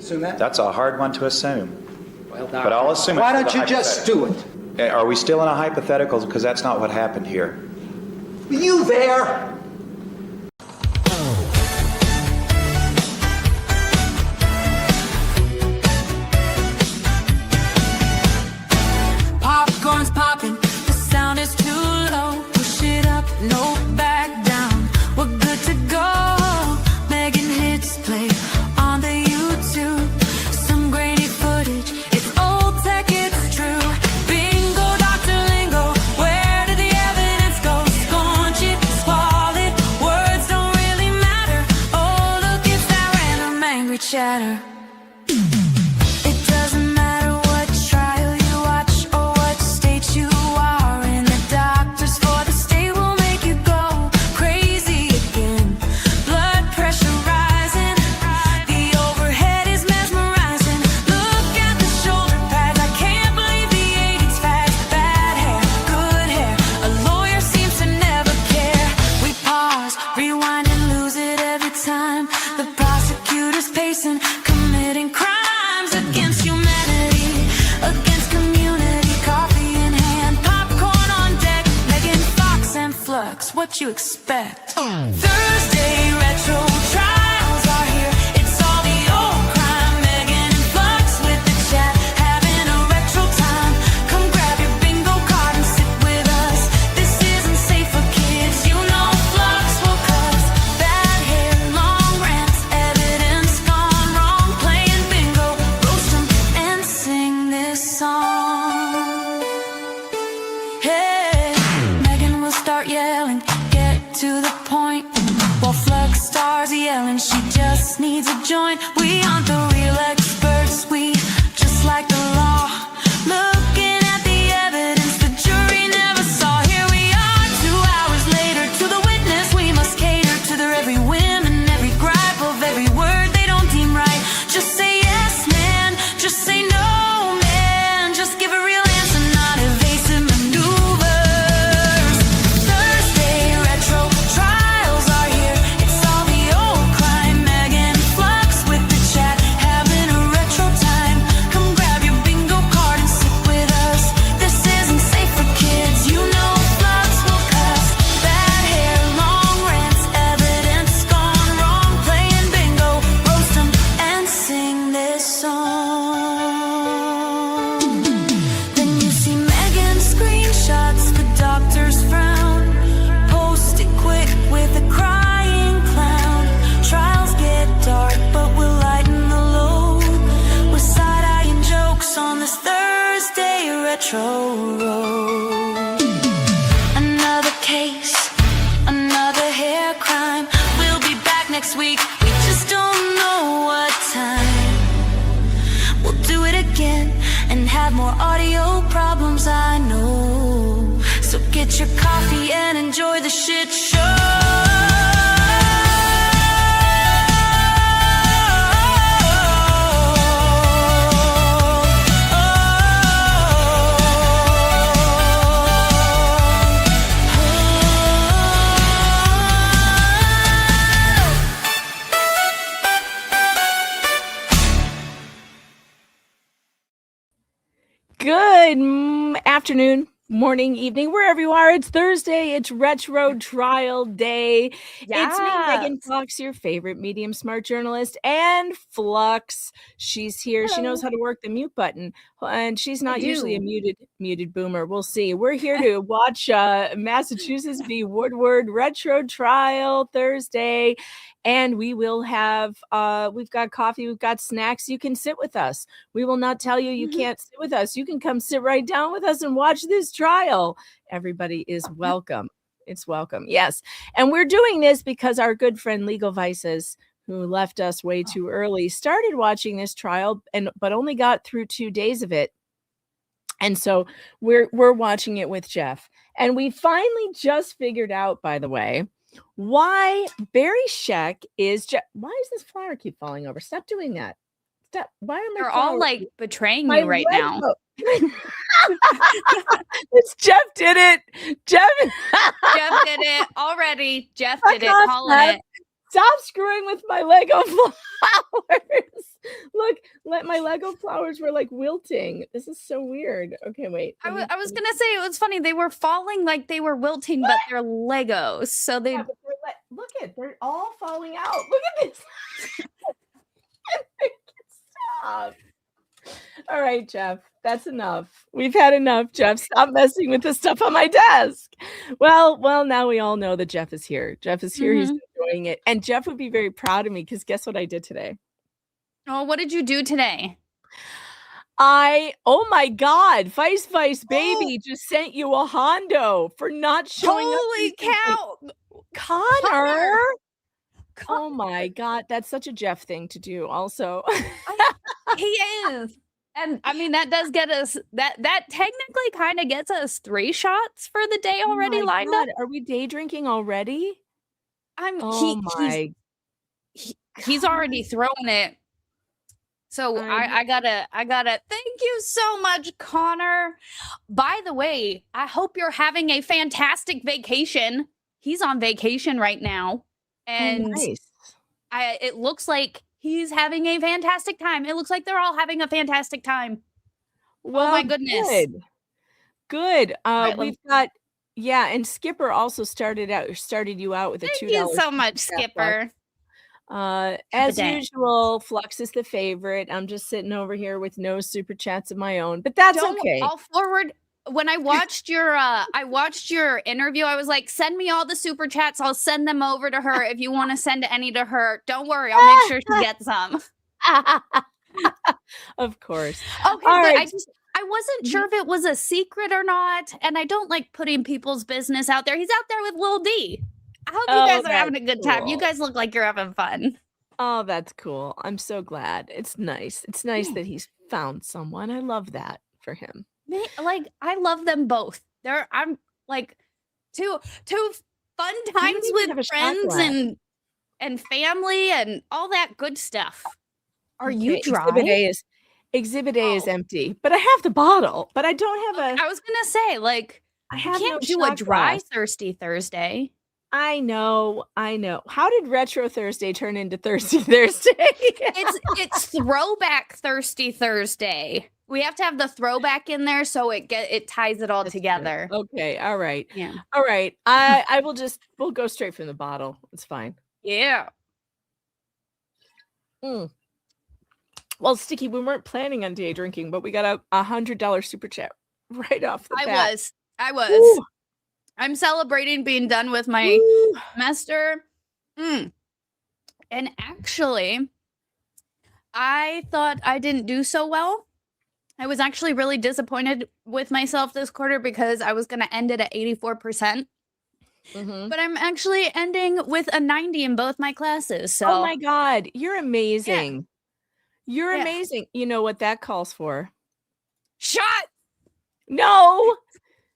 Assume that? That's a hard one to assume. Well, But I'll assume it. why for don't the you just do it? Are we still in a hypothetical? Because that's not what happened here. You there? Popcorn's popping, the sound is too low. Push it up, no back down. We're good to go. Megan hits play on the YouTube. Some grainy footage, it's old tech, it's true. Bingo, Dr. Lingo, where did the evidence go? Scorned it, swallowed, words don't really matter. Oh, look, it's that random angry chatter. It doesn't matter what trial you watch or what state you are in. The doctors for the state will make you go crazy again. Blood pressure rising, the overhead is mesmerizing. Look at the shoulder pads, I can't believe the 80s fads. Bad hair, good hair, a lawyer seems to never care. We pause, rewind and lose it every time. The prosecutor's pacing, committing crimes against humanity, against community. Coffee in hand, popcorn on deck. Megan Fox and Flux, what you expect? Thursday retro trials are here. It's all the old crime. Megan and Flux with the chat, having a retro time. Come grab your bingo card and sit with us. This isn't safe for kids. You know Flux will cuss. Bad hair, long rants, evidence gone wrong. Playing bingo, roast 'em and sing this song. Hey, Megan will start yelling, get to the point. While Flux starts yelling, she just needs a joint. We aren't the real experts, we just like the law. Looking at the evidence the jury never saw. Here we are, 2 hours later. To the witness we must cater to their every whim and every gripe of every word they don't deem right. Just say yes, man, just say no, man. Just give a real answer, not evasive maneuvers. Thursday retro trials are here. It's all the old crime. Megan Flux with the chat, having a retro time. Come grab your bingo card and sit with us. This isn't safe for kids. You know Flux will cuss. Bad hair, long rants, evidence gone wrong. Playing bingo, roast 'em and sing this song. Then you see Megan screenshots, the doctor's frown. Post it quick with a crying clown. Trials get dark, but we'll lighten the load with side-eyeing jokes on this Thursday retro road. Another case, another hair crime. We'll be back next week, we just don't know what time. We'll do it again and have more audio problems, I know. So get your coffee and enjoy the shit show. Good afternoon, morning, evening, wherever you are. It's Thursday. It's Retro Trial Day. It's me, Megan Fox, your favorite medium smart journalist, and Flux. She's here. Hello. She knows how to work the mute button, and she's not usually a muted boomer. We'll see. We're here to watch Massachusetts v. Woodward Retro Trial Thursday. And we will have, we've got coffee, we've got snacks. You can sit with us. We will not tell you you can't sit with us. You can come sit right down with us and watch this trial. Everybody is welcome. It's welcome. Yes. And we're doing this because our good friend Legal Vices, who left us way too early, started watching this trial but only got through 2 days of it. And so we're watching it with Jeff. And we finally just figured out, by the way, why Barry Scheck is why does this flower keep falling over? Stop doing that. Stop. Why am They're I all like betraying you right now. It's Jeff did it. Jeff did it already. Jeff did it. Calling it. Stop screwing with my Lego flowers. Look, my Lego flowers were like wilting. This is so weird. Okay, wait. I was gonna say it was funny. They were falling like they were wilting, but they're Legos. So they Yeah, but they're all falling out. Look at this. Stop. All right, Jeff. That's enough. We've had enough, Jeff. Stop messing with the stuff on my desk. Well, now we all know that Jeff is here. Jeff is here. He's enjoying it. And Jeff would be very proud of me because guess what I did today? Oh, what did you do today? Oh my God, Vice Baby just sent you a Hondo for not showing up. Holy cow. Connor. Oh my God, that's such a Jeff thing to do also. He is. And I mean, that does get us, that technically kind of gets us 3 shots for the day already lined up. Are we day drinking already? He's already thrown it. So I gotta thank you so much, Connor. By the way, I hope you're having a fantastic vacation. He's on vacation right now. And nice. It looks like he's having a fantastic time. It looks like they're all having a fantastic time. Well, oh my goodness. Good. We've got, and Skipper also started you out with a $2. Thank you so much, Skipper. As usual, Flux is the favorite. I'm just sitting over here with no super chats of my own, but that's okay. I'll forward. When I watched your interview, I was like, send me all the super chats. I'll send them over to her. If you want to send any to her, don't worry. I'll make sure she gets some. Of course. Okay, all but right. I wasn't sure if it was a secret or not, and I don't like putting people's business out there. He's out there with Lil D. I hope you guys are having a good time. You guys look like you're having fun. Oh, that's cool. I'm so glad. It's nice. It's nice that he's found someone. I love that for him. Like, I love them both. I'm like two fun times with friends and family and all that good stuff. Are you dry? Exhibit A is empty, but I have the bottle. But I don't have I was gonna say, like, I can't do a dry Thirsty Thursday. I know. How did Retro Thursday turn into Thirsty Thursday? it's Throwback Thirsty Thursday. We have to have the throwback in there so it ties it all together. True. Okay. All right. Yeah. All right. We'll go straight from the bottle. It's fine. Yeah. Well, Sticky, we weren't planning on day drinking, but we got a $100 super chat right off the bat. I was. Ooh. I'm celebrating being done with my semester. And actually, I thought I didn't do so well. I was actually really disappointed with myself this quarter because I was going to end it at 84%. But I'm actually ending with a 90 in both my classes. So. Oh my God, you're amazing. Yeah. You're amazing. You know what that calls for? Shot. No.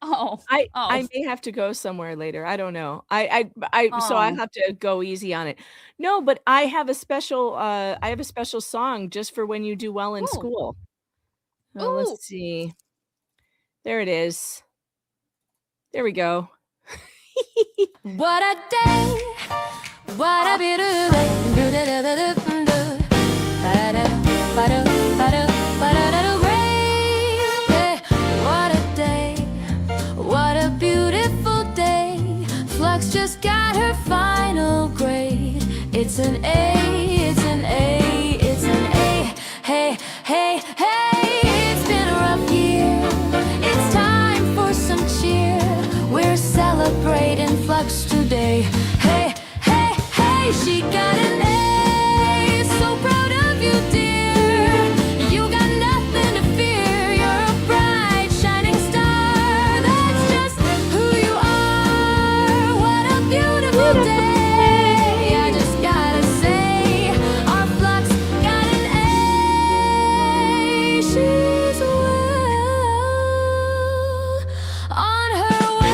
Oh, I may have to go somewhere later. I don't know. So I have to go easy on it. No, but I have a special song just for when you do well in school. Oh, let's see. There it is. There we go. What a day. What a beautiful day. What a day. What a beautiful day. Flux just got her final grade. It's an A. It's an A. It's an A. Hey, hey, hey. Celebrating Flux today. Hey, hey, hey, she got an A. So proud of you, dear. You got nothing to fear. You're a bright, shining star. That's just who you are. What a beautiful day. I just gotta say, our Flux got an A. She's well on her way.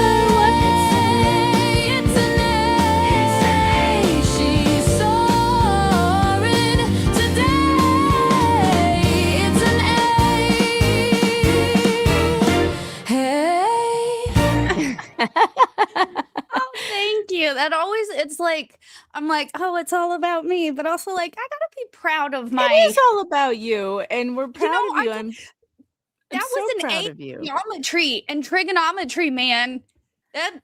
Oh, thank you. That always, it's like, I'm like, oh, it's all about me, but also like, I gotta be proud of It my. is all about you, and we're proud know, of you. I I'm that so was an proud A of you. geometry and trigonometry, man. That's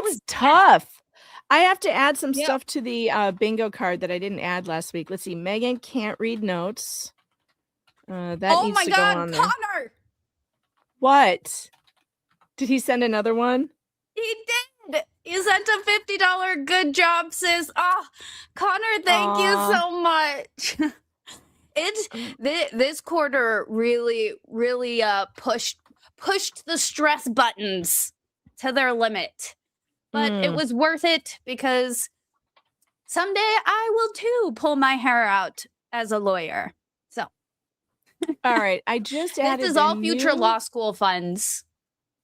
was tough. I have to add some Yep. stuff to the bingo card that I didn't add last week. Let's see. Megan can't read notes. That Oh needs my to go God, on there. Connor! What? Did he send another one? He did. You sent a $50 good job, sis. Oh, Connor, thank you so much. This quarter really pushed the stress buttons to their limit. But it was worth it because someday I will too pull my hair out as a lawyer. So All right. I just added this is the all future new- law school funds.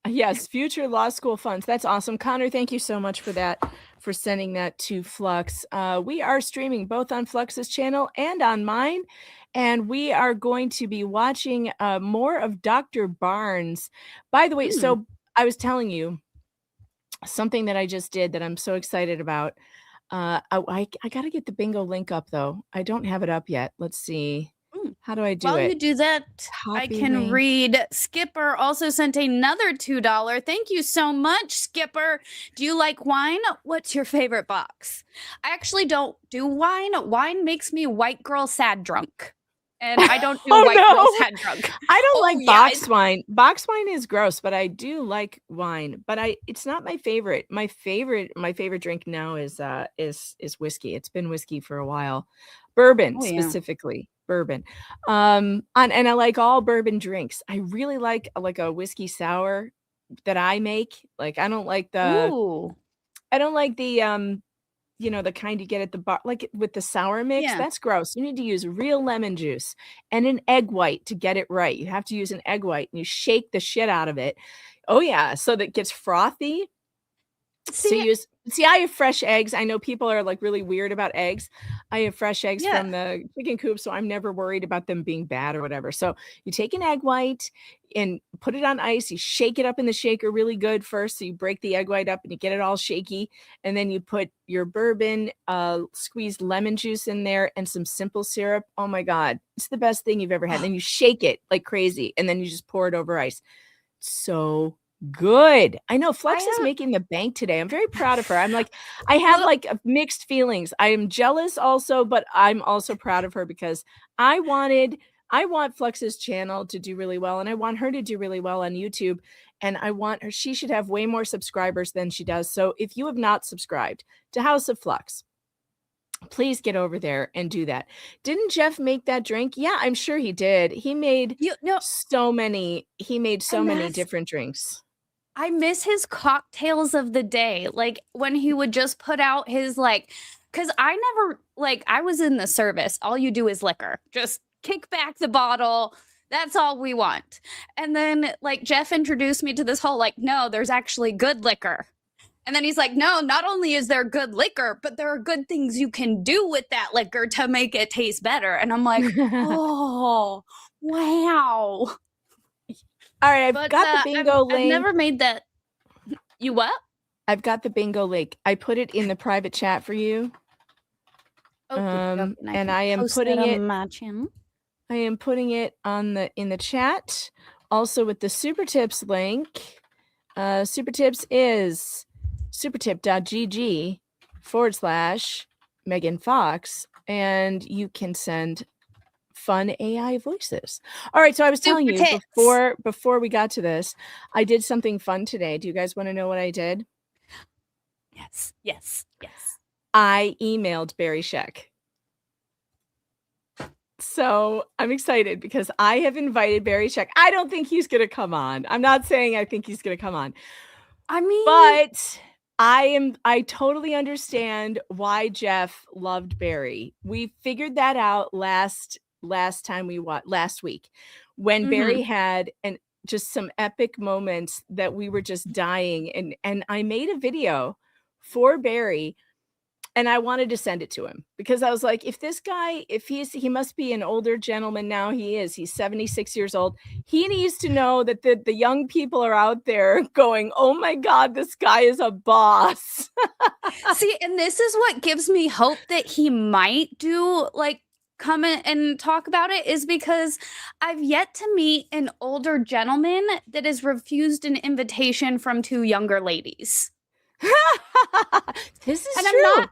Yes, future law school funds. That's awesome. Connor, thank you so much for that, for sending that to Flux. We are streaming both on Flux's channel and on mine, and we are going to be watching more of Dr. Barnes. By the way, so I was telling you something that I just did that I'm so excited about. I got to get the bingo link up, though. I don't have it up yet. Let's see. How do I do While it? you do that, I Copy can link. read. Skipper also sent another $2. Thank you so much, Skipper. Do you like wine? What's your favorite box? I actually don't do wine. Wine makes me white girl sad drunk. And I don't do white girl sad drunk. I don't like yeah, box wine. Box wine is gross, but I do like wine. But it's not my favorite. My favorite drink now is whiskey. It's been whiskey for a while. Bourbon specifically. Bourbon. And I like all bourbon drinks. I really like a whiskey sour that I make. Like I don't like the the kind you get at the bar, like with the sour mix. Yeah. That's gross. You need to use real lemon juice and an egg white to get it right. You have to use an egg white and you shake the shit out of it. Oh yeah, so that it gets frothy. I have fresh eggs. I know people are like really weird about eggs. I have fresh eggs from the chicken coop, so I'm never worried about them being bad or whatever. So you take an egg white and put it on ice. You shake it up in the shaker really good first. So you break the egg white up and you get it all shaky. And then you put your bourbon, squeezed lemon juice in there and some simple syrup. Oh my God. It's the best thing you've ever had. And then you shake it like crazy. And then you just pour it over ice. So good. I know Flux is making the bank today. I'm very proud of her. I'm like, I have like mixed feelings. I am jealous also, but I'm also proud of her because I want Flux's channel to do really well, and I want her to do really well on YouTube, and I want her, she should have way more subscribers than she does. So if you have not subscribed to House of Flux, please get over there and do that. Didn't Jeff make that drink? Yeah, I'm sure he did. He made so many different drinks. I miss his cocktails of the day. Like when he would just put out his because I never I was in the service. All you do is liquor. Just kick back the bottle. That's all we want. And then Jeff introduced me to this whole no, there's actually good liquor. And then he's like, no, not only is there good liquor, but there are good things you can do with that liquor to make it taste better. And I'm like, oh, wow. All right, I've got the bingo link. I've never made that. You what? I've got the bingo link. I put it in the private chat for you. And I am putting it on my channel. I am putting it in the chat. Also with the Super Tips link. Super Tips is supertip.gg/Megan Fox, and you can send fun AI voices. All right, so I was telling you before we got to this, I did something fun today. Do you guys want to know what I did? Yes. I emailed Barry Sheck. So I'm excited because I have invited Barry Sheck. I don't think he's going to come on. I'm not saying I think he's going to come on. I mean, but I totally understand why Jeff loved Barry. We figured that out last week when Barry had just some epic moments that we were just dying, and I made a video for Barry and I wanted to send it to him because I was like, if this guy, he must be an older gentleman now. He's 76 years old. He needs to know that the young people are out there going, oh my God, this guy is a boss. See, and this is what gives me hope that he might do come and talk about it is because I've yet to meet an older gentleman that has refused an invitation from two younger ladies. This is And true.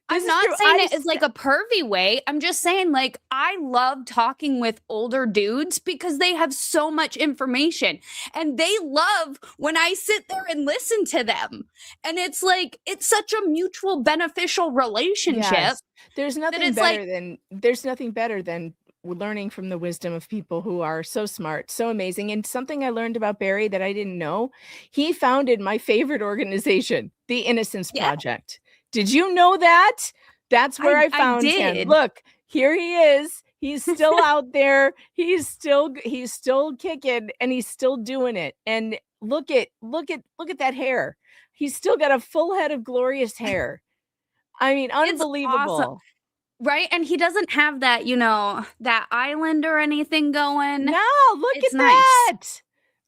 I'm not saying it as like a pervy way. I'm just saying, like, I love talking with older dudes because they have so much information and they love when I sit there and listen to them. And it's like, it's such a mutual beneficial relationship. Yes. There's nothing better than learning from the wisdom of people who are so smart, so amazing. And something I learned about Barry that I didn't know, he founded my favorite organization, the Innocence Project. Did you know that? That's where I found him. Look, here he is. He's still out there. He's still kicking and he's still doing it. And look at that hair. He's still got a full head of glorious hair. I mean, unbelievable. It's awesome. Right? And he doesn't have that, that island or anything going. No, look at that.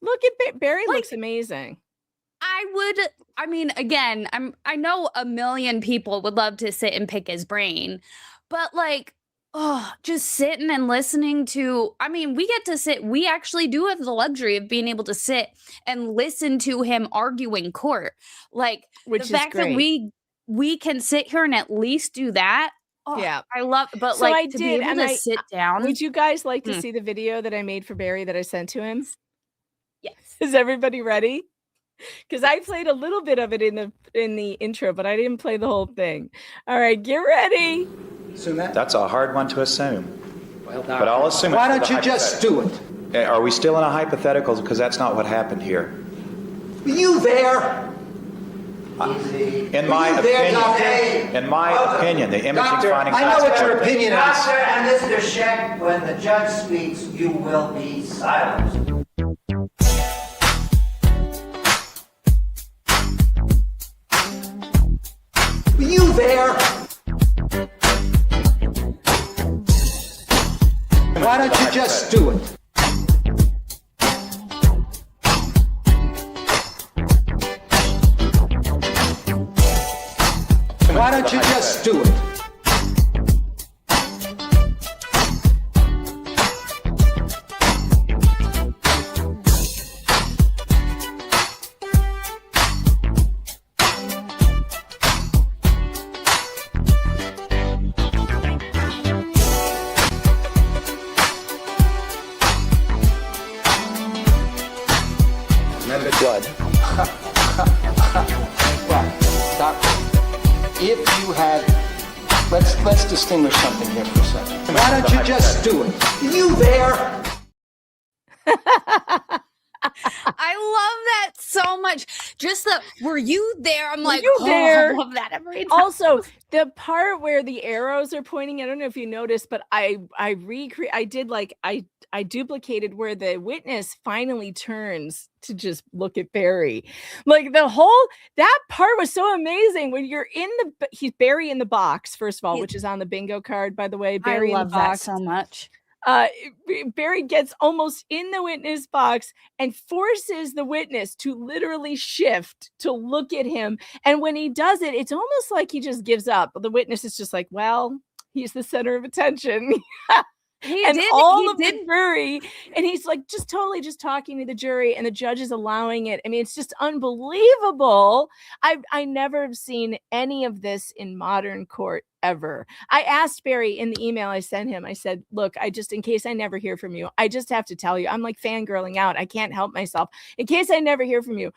Look at Barry, looks amazing. Again, I know a million people would love to sit and pick his brain, but just sitting and listening to, we actually do have the luxury of being able to sit and listen to him argue in court. Which the fact that we can sit here and at least do that. Oh, yeah, I love, but so I did, be able to sit down. Would you guys like to see the video that I made for Barry that I sent to him? Yes. Is everybody ready? Because I played a little bit of it in the intro, but I didn't play the whole thing. All right, get ready. Assume that? That's a hard one to assume. Well, but I'll assume. Why don't you just do it? Are we still in a hypothetical? Because that's not what happened here. Were you there? In my opinion, the imaging Doctor, findings. I know what your opinion is. Doctor and Mr. Scheck, when the judge speaks, you will be silenced. Were you there? Why don't you just do it? Why don't you just do it? Remember blood. Well, Doctor, if you had, let's distinguish something here for a second. Why don't you just do it? Are you there? I love that so much. Just were you there? I'm like, there? I love that every time. Also, the part where the arrows are pointing, I don't know if you noticed, but I duplicated where the witness finally turns to just look at Barry. That part was so amazing when you're he's Barry in the box, first of all, which is on the bingo card, by the way. Barry I in the love box. that so much. Barry gets almost in the witness box and forces the witness to literally shift to look at him. And when he does it, it's almost like he just gives up. The witness is just like, well, he's the center of attention. He did the jury, and he's like just talking to the jury, and the judge is allowing it. I mean, it's just unbelievable. I never have seen any of this in modern court ever. I asked Barry in the email I sent him, I said, look, in case I never hear from you, I just have to tell you, I'm like fangirling out. I can't help myself. In case I never hear from you,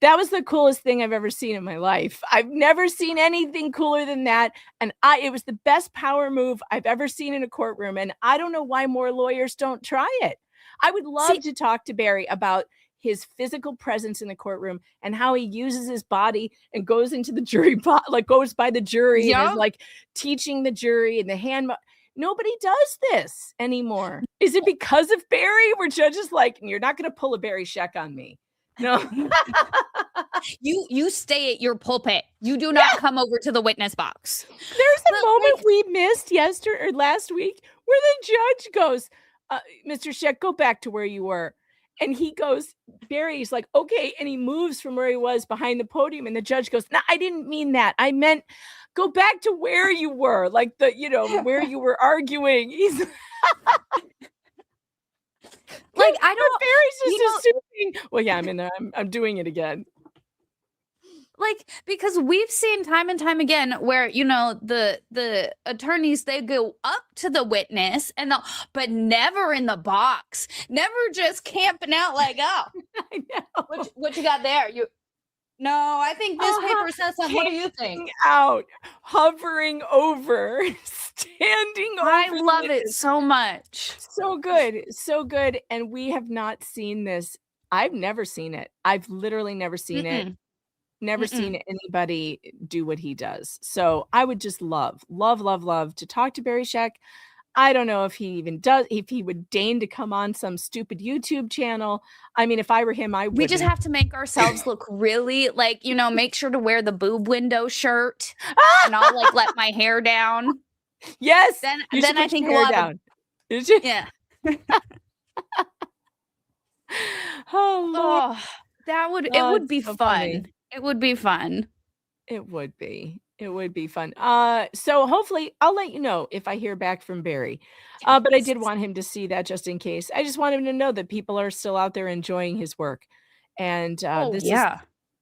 that was the coolest thing I've ever seen in my life. I've never seen anything cooler than that. And it was the best power move I've ever seen in a courtroom. And I don't know why more lawyers don't try it. I would love to talk to Barry about his physical presence in the courtroom and how he uses his body and goes into the jury, goes by the jury and is teaching the jury and the hand. Nobody does this anymore. Is it because of Barry? Where judges you're not going to pull a Barry Scheck on me. No. You stay at your pulpit. You do not come over to the witness box. There's a moment we missed last week where the judge goes, Mr. Scheck, go back to where you were. And he goes, Barry's like, okay. And he moves from where he was behind the podium. And the judge goes, no, I didn't mean that. I meant go back to where you were, like where you were arguing. He's like, I don't. Barry's just assuming. Well, yeah, I'm in there. I'm doing it again. Like, because we've seen time and time again where, the attorneys, they go up to the witness but never in the box, never just camping out like, oh, I know. what you got there? No, I think this paper says something. What do you think? Out, hovering over, standing over. I love it so much. So good. So good. And we have not seen this. I've never seen it. I've literally never seen it. Never seen anybody do what he does. So I would just love to talk to Barry Scheck. I don't know if he even does, if he would deign to come on some stupid YouTube channel. I mean, if I were him, I would. We just have to make ourselves look really like, make sure to wear the boob window shirt and I'll like let my hair down. Yes. Then I think we'll down. Yeah. Oh, it would be so fun. Funny. It would be fun. It would be fun. So hopefully I'll let you know if I hear back from Barry. But I did want him to see that just in case. I just want him to know that people are still out there enjoying his work. And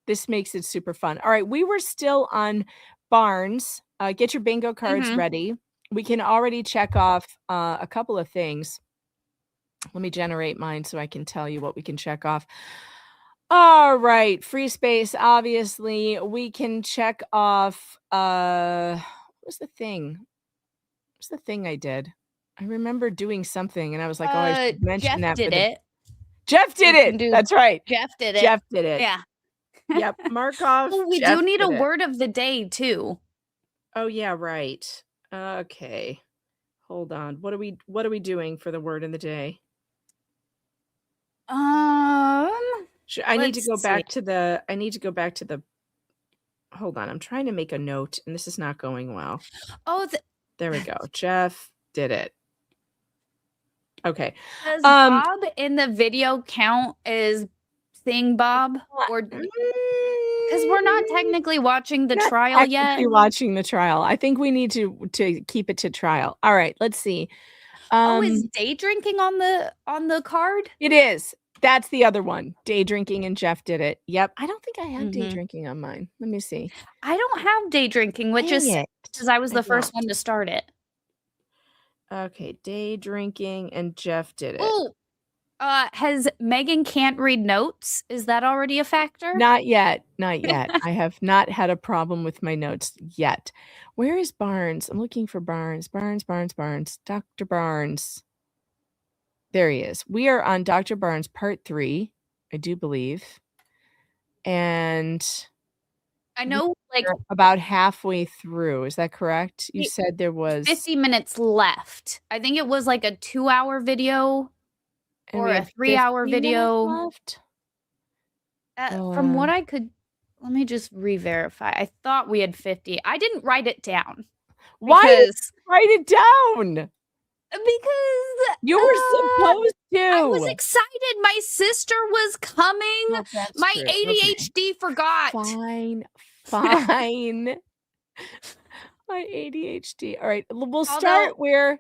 this makes it super fun. All right. We were still on Barnes. Get your bingo cards ready. We can already check off a couple of things. Let me generate mine so I can tell you what we can check off. All right, free space, obviously. We can check off what's the thing? What's the thing I did? I remember doing something and I was like, oh, I should mention that. Jeff did it. That's right. Jeff did it. Yeah. Yep. Markov. Well, we do need a word of the day too. Oh yeah, right. Okay. Hold on. What are we doing for the word of the day? I need to go back to the hold on. I'm trying to make a note and this is not going well. Oh, there we go. Jeff did it. Okay. Does Bob in the video count as seeing Bob? Or because we're not technically watching the trial yet. Watching the trial. I think we need to keep it to trial. All right, let's see. Is day drinking on the card? It is. That's the other one. Day drinking and Jeff did it. Yep. I don't think I have day drinking on mine. Let me see. I don't have day drinking, which is because I was the first one to start it. Okay. Day drinking and Jeff did it. Oh, has Megan can't read notes? Is that already a factor? Not yet. I have not had a problem with my notes yet. Where is Barnes? I'm looking for Barnes. Dr. Barnes. There he is. We are on Dr. Barnes part 3, I do believe. And I know like about halfway through. Is that correct? You said there was 50 minutes left. I think it was like a 2-hour video or a 3-hour video left. From what I could, let me just re-verify. I thought we had 50. I didn't write it down. Why did you write it down? Because you were supposed to. I was excited. My sister was coming. Well, my true. ADHD forgot. Fine. My ADHD. All right. We'll start where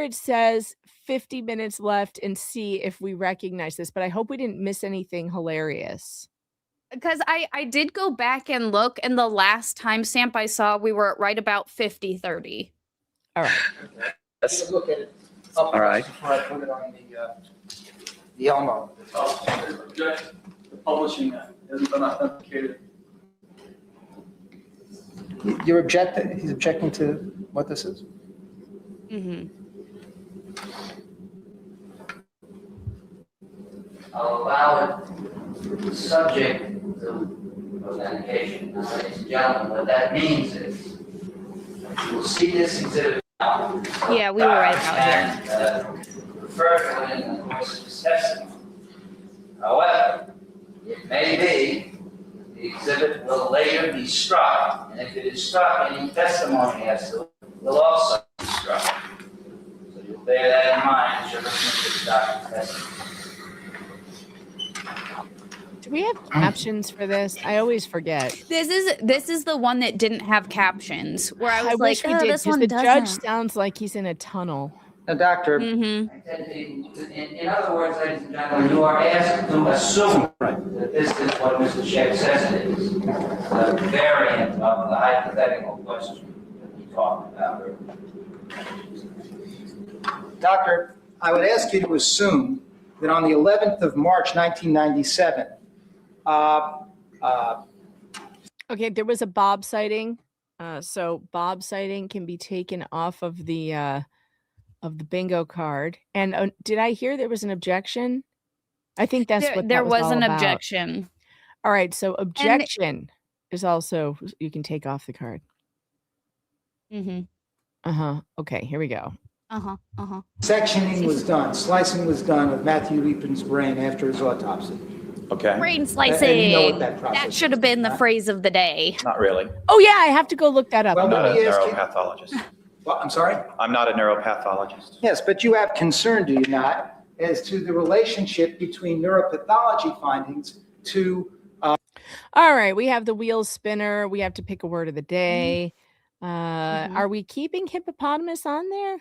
it says 50 minutes left and see if we recognize this. But I hope we didn't miss anything hilarious. Because I did go back and look, and the last timestamp I saw, we were right about 50-30. All right. Yes. Look at it. All right. Before I put it on the Elmo. Object to publishing that. It hasn't been authenticated. You're objecting. He's objecting to what this is. I'll allow it subject to authentication. Now, ladies and gentlemen, what that means is you will see this exhibit. Yeah, we were right out here. And refer to it in the course of his testimony. However, it may be the exhibit will later be struck, and if it is struck, any testimony as to it will also be struck. So you'll bear that in mind as you're listening to the doctor's testimony. we have captions for this? I always forget. This is the one that didn't have captions. Where I was like, wish we did, this 'cause one the doesn't. judge sounds like he's in a tunnel. Now, Doctor, Mm-hmm. In other words, ladies and gentlemen, you are asked to assume that this is what Mr. Sheck says it is, the variant of the hypothetical question that we talked about earlier. Doctor, I would ask you to assume that on the 11th of March, 1997, Okay, there was a Bob sighting. So Bob sighting can be taken off of the bingo card. And did I hear there was an objection? I think that's what there that was was all an about. objection. All right, so objection is also you can take off the card. Mm-hmm. Okay, here we go. sectioning was done, slicing was done of Matthew Leapin's brain after his autopsy. Okay. Brain And slicing. you know what that process That should have been the phrase of the day. Not really. Oh yeah, I have to go look that up. Well, I'm not a let me ask you- neuropathologist. Well, I'm sorry? I'm not a neuropathologist. Yes, but you have concern, do you not, as to the relationship between neuropathology findings to All right, we have the wheel spinner. We have to pick a word of the day. Are we keeping hippopotamus on there?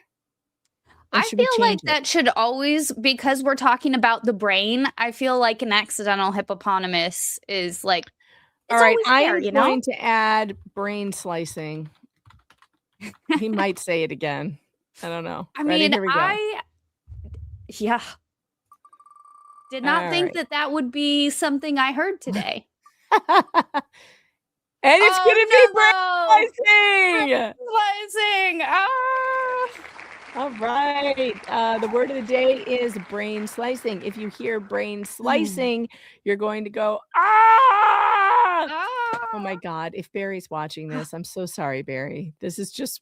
Or I should we feel like change it? that should always, because we're talking about the brain, I feel like an accidental hippopotamus is like, it's All right, always there, I'm you know? going to add brain slicing. He might say it again. I don't know. I Ready? mean, Here we go. yeah. Did not All think right. that would be something I heard today. And it's Oh, going to be brain no! slicing. Slicing. Ah! All right. The word of the day is brain slicing. If you hear brain slicing, you're going to go, ah! Ah! Oh my God. If Barry's watching this, I'm so sorry, Barry. It's just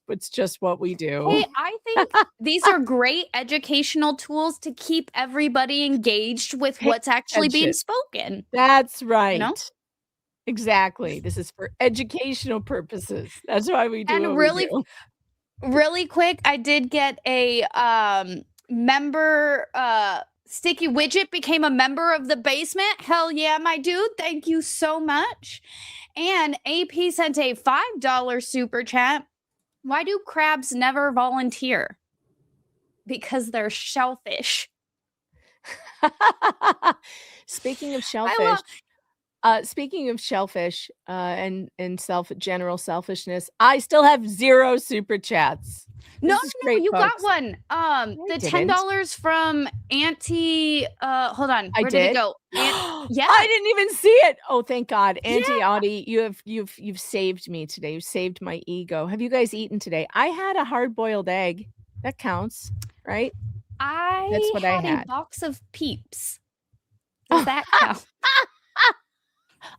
what we do. Hey, I think these are great educational tools to keep everybody engaged with Pay what's actually being attention. spoken. That's right. know? Exactly. This is for educational purposes. That's why we do And what really- we do. Really quick, I did get a member sticky widget became a member of the basement. Hell yeah, my dude. Thank you so much. And AP sent a $5 super chat. Why do crabs never volunteer? Because they're shellfish. Speaking of shellfish, and general selfishness, I still have 0 super chats. No, This is great, you got folks. one. I The didn't. $10 from Auntie. Hold on. I Where did did? it go? Yeah. I didn't even see it. Oh, thank God. Auntie Audie, you've saved me today. You saved my ego. Have you guys eaten today? I had a hard-boiled egg. That counts, right? That's what I had had. a box of Peeps. Does that count?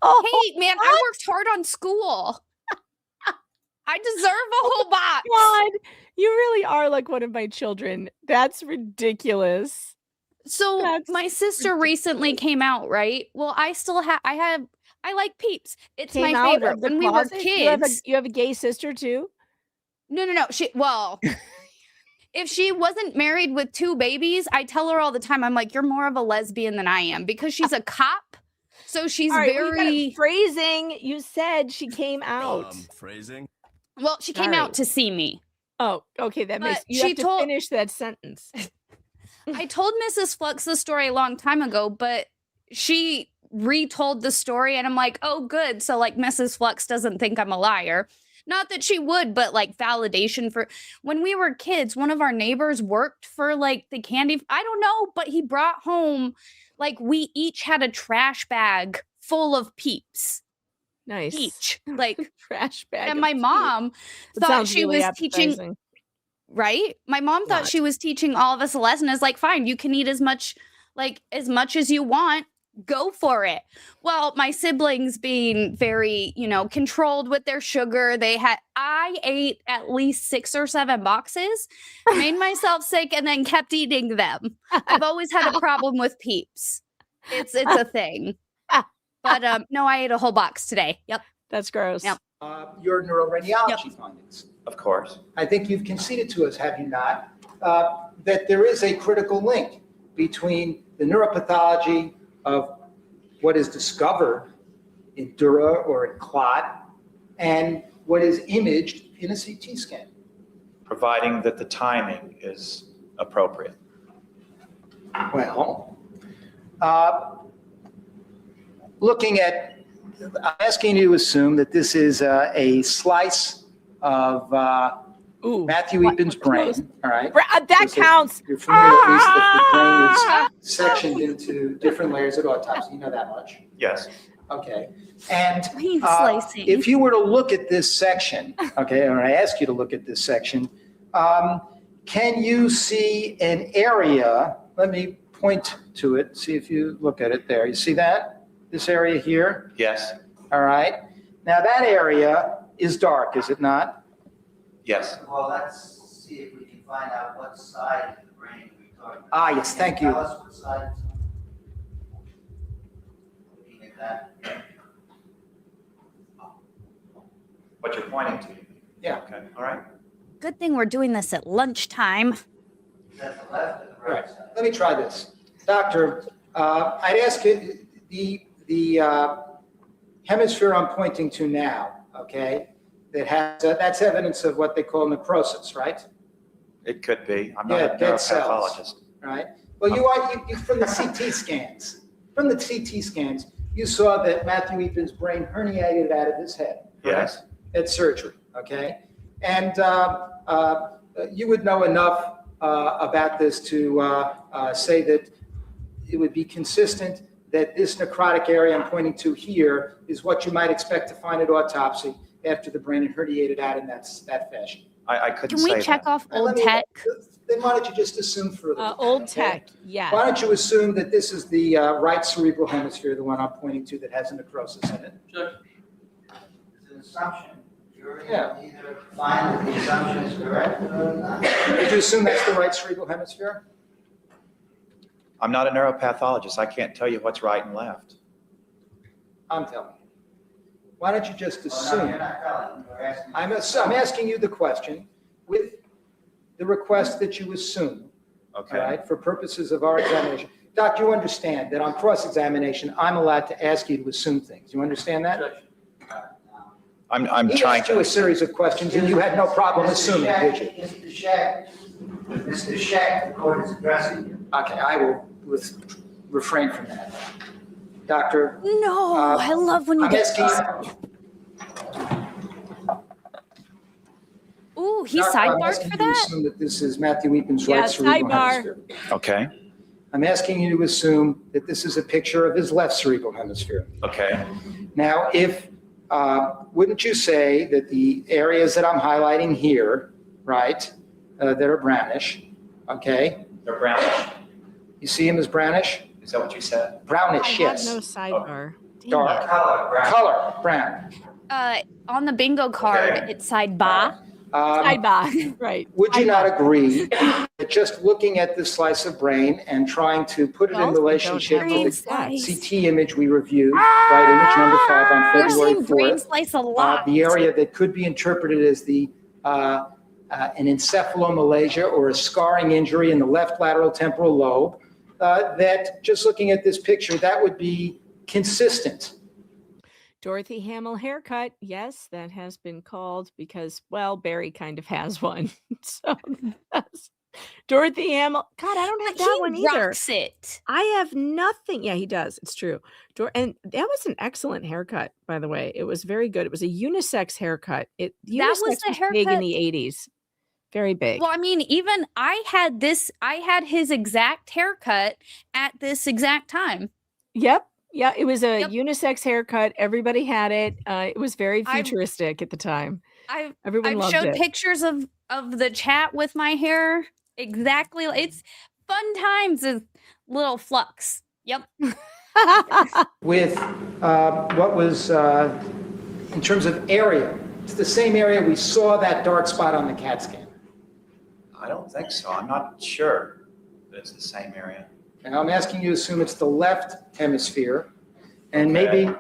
Oh, Hey, man, I worked hard on school. I deserve a whole box. God, you really are like one of my children. That's ridiculous. So That's my sister recently came out, right? Well, I still have. I like Peeps. It's Came my out favorite. of the When we were closet? kids. You have a gay sister too? No. If she wasn't married with 2 babies, I tell her all the time, I'm like, you're more of a lesbian than I am, because she's a cop. So she's All right, well, you got very it. Phrasing. You said she came out. Phrasing. well. She came All out right. to see me. Oh, okay. That makes But you she have to told- finish that sentence. I told Mrs. Flux the story a long time ago, but she retold the story, and I'm like, oh, good. So like Mrs. Flux doesn't think I'm a liar. Not that she would, but like validation for when we were kids, one of our neighbors worked for like the candy. I don't know, but he brought home, like we each had a trash bag full of Peeps. Nice. Each. Like, Trash bag. and of my tea. mom That thought sounds she really was teaching, appetizing. right? My mom thought Not. she was teaching all of us a lesson. Is like, fine, you can eat as much as you want. Go for it. Well, my siblings being very, controlled with their sugar, I ate at least 6 or 7 boxes, made myself sick, and then kept eating them. I've always had a problem with Peeps. It's a thing. But no, I ate a whole box today. Yep. That's gross. Yep. your neuroradiology findings. Of course. I think you've conceded to us, have you not, that there is a critical link between the neuropathology of what is discovered in dura or in clot and what is imaged in a CT scan. Providing that the timing is appropriate. Well, looking at, I'm asking you to assume that this is a slice of Matthew Eapen's brain, all right? That counts. You're familiar at least that the brain is sectioned into different layers at autopsy. You know that much. Yes. Okay. And Brain slicing. if you were to look at this section, okay, or I ask you to look at this section, can you see an area? Let me point to it. See if you look at it there. You see that? This area here? Yes. All right. Now that area is dark, is it not? Yes. Well, let's see if we can find out what side of the brain we're talking about. Ah, yes, thank you. Tell us what side it's on. Looking at that. What you're pointing to. Yeah. Okay. All right. Good thing we're doing this at lunchtime. Is that the left or the right side? Let me try this. Doctor, I'd ask you, the hemisphere I'm pointing to now, okay, that has, that's evidence of what they call necrosis, right? It could be. I'm not Yeah, a dead cells. neuropathologist. Right? Well, you from the CT scans. From the CT scans, you saw that Matthew Eapen's brain herniated out of his head. Yes. At surgery, okay? And you would know enough about this to say that it would be consistent that this necrotic area I'm pointing to here is what you might expect to find at autopsy after the brain had herniated out in that fashion. I couldn't Can we say check that. off Now, old let me- tech? Then why don't you just assume further? Old okay? tech, yeah. Why don't you assume that this is the right cerebral hemisphere, the one I'm pointing to that has a necrosis in it? Check. It's an assumption. You're Yeah. either find that the assumption is correct or not. Would you assume that's the right cerebral hemisphere? I'm not a neuropathologist. I can't tell you what's right and left. I'm telling you. Why don't you just Well, no, assume? you're not telling. You're asking. I'm asking you the question with the request that you assume, all Okay. right, for purposes of our examination. Doc, you understand that on cross-examination, I'm allowed to ask you to assume things. You understand that? I'm He trying asked you to. a series of questions and you had no problem assuming, did you? Mr. Scheck, the court is addressing you. Okay, I will refrain from that. Doctor, No, I love when you I'm get. asking you. Ooh, he Doctor, I'm sidebarred asking for you to that? assume that this is Matthew Eapen's Yeah, right cerebral sidebar. hemisphere. Okay. I'm asking you to assume that this is a picture of his left cerebral hemisphere. Okay. Now, if, wouldn't you say that the areas that I'm highlighting here, right, that are brownish, okay? They're brownish. You see them as brownish? Is that what you said? I Brownish, had yes. no sidebar. Dang Dark. it. Color, brown. Color, brown. On the bingo card, Okay. it's sidebar. Sidebar, right. Would you Sidebar. not agree that just looking at this slice of brain and trying to put it Well, in we don't relationship have to Brain the slice. CT image we reviewed, right, image number 5 on We're February seeing brain 4th, slice a lot. the area that could be interpreted as the an encephalomalacia or a scarring injury in the left lateral temporal lobe, that just looking at this picture, that would be consistent. Dorothy Hamill haircut. Yes, that has been called because, well, Barry kind of has one. So that's Dorothy Hamill. God, I don't have that one He either. rocks it. I have nothing. Yeah, he does. It's true. And that was an excellent haircut, by the way. It was very good. It was a unisex haircut. That was Unisex the was big in haircut- the 80s. Very big. Well, I mean, even I had his exact haircut at this exact time. Yep. Yeah, it was a Yep. unisex haircut. Everybody had it. It was very I've- futuristic at the time. I've Everyone loved showed it. pictures of the chat with my hair. Exactly. It's fun times with little Flux. Yep. With what was, in terms of area, it's the same area we saw that dark spot on the CAT scan. I don't think so. I'm not sure that it's the same area. Now, I'm asking you to assume it's the left hemisphere, and maybe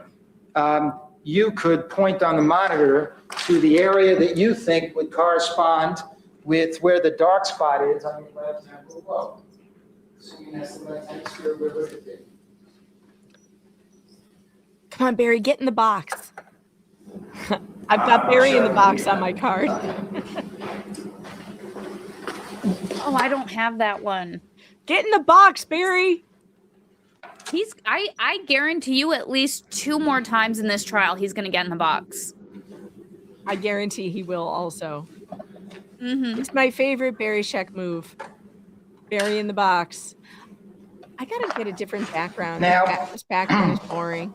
you could point on the monitor to the area that you think would correspond with where the dark spot is on your left temporal lobe. Assuming that's the left hemisphere we're looking at. Come on, Barry, get in the box. I've got Barry in the box on my card. Oh, I don't have that one. Get in the box, Barry. I guarantee you at least 2 more times in this trial he's going to get in the box. I guarantee he will also. Mm-hmm. It's my favorite Barry Sheck move. Barry in the box. I gotta get a different background. Now- This background is boring.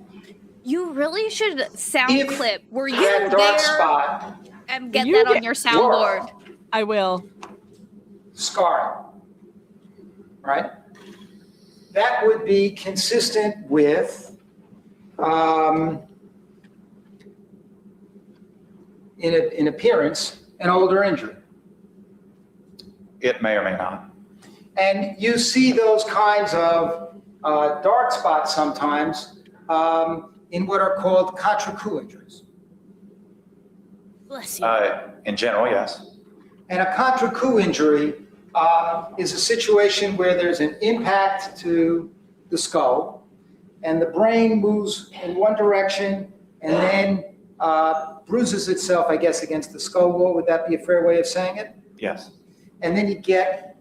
You really should sound If clip. Were you that dark there? spot, And get You that on get- your soundboard. I will. scarring, right? That would be consistent with, in appearance, an older injury. It may or may not. And you see those kinds of dark spots sometimes in what are called contre-coup injuries. Bless you. In general, yes. And a contre-coup injury is a situation where there's an impact to the skull and the brain moves in one direction and then bruises itself, I guess, against the skull wall. Would that be a fair way of saying it? Yes. And then you get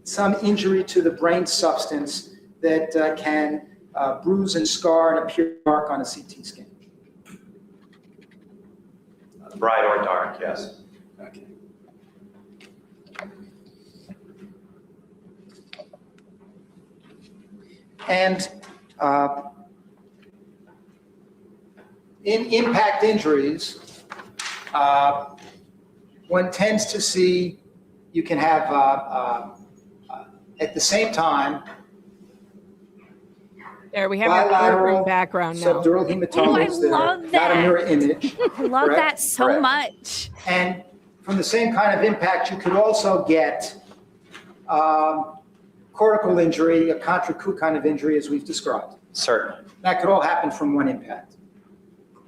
some injury to the brain substance that can bruise and scar and appear dark on a CT scan. Bright or dark, yes. Okay. And in impact injuries, one tends to see you can have, at the same time, There, we have our bilateral background now. subdural hematomas that are love not a that. mirror image. I love correct? that so Correct. much. And from the same kind of impact, you could also get cortical injury, a contre-coup kind of injury, as we've described. Certainly. That could all happen from one impact.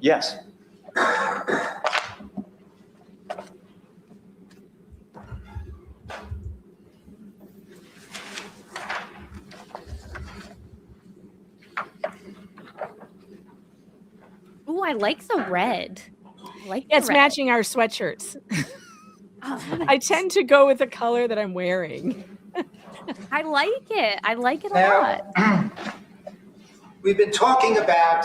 Yes. Ooh, I like the red. I like Yeah, it's the red. matching our sweatshirts. Oh, I tend to go with the color that I'm wearing. I like it. I like it a Now, lot. we've been talking about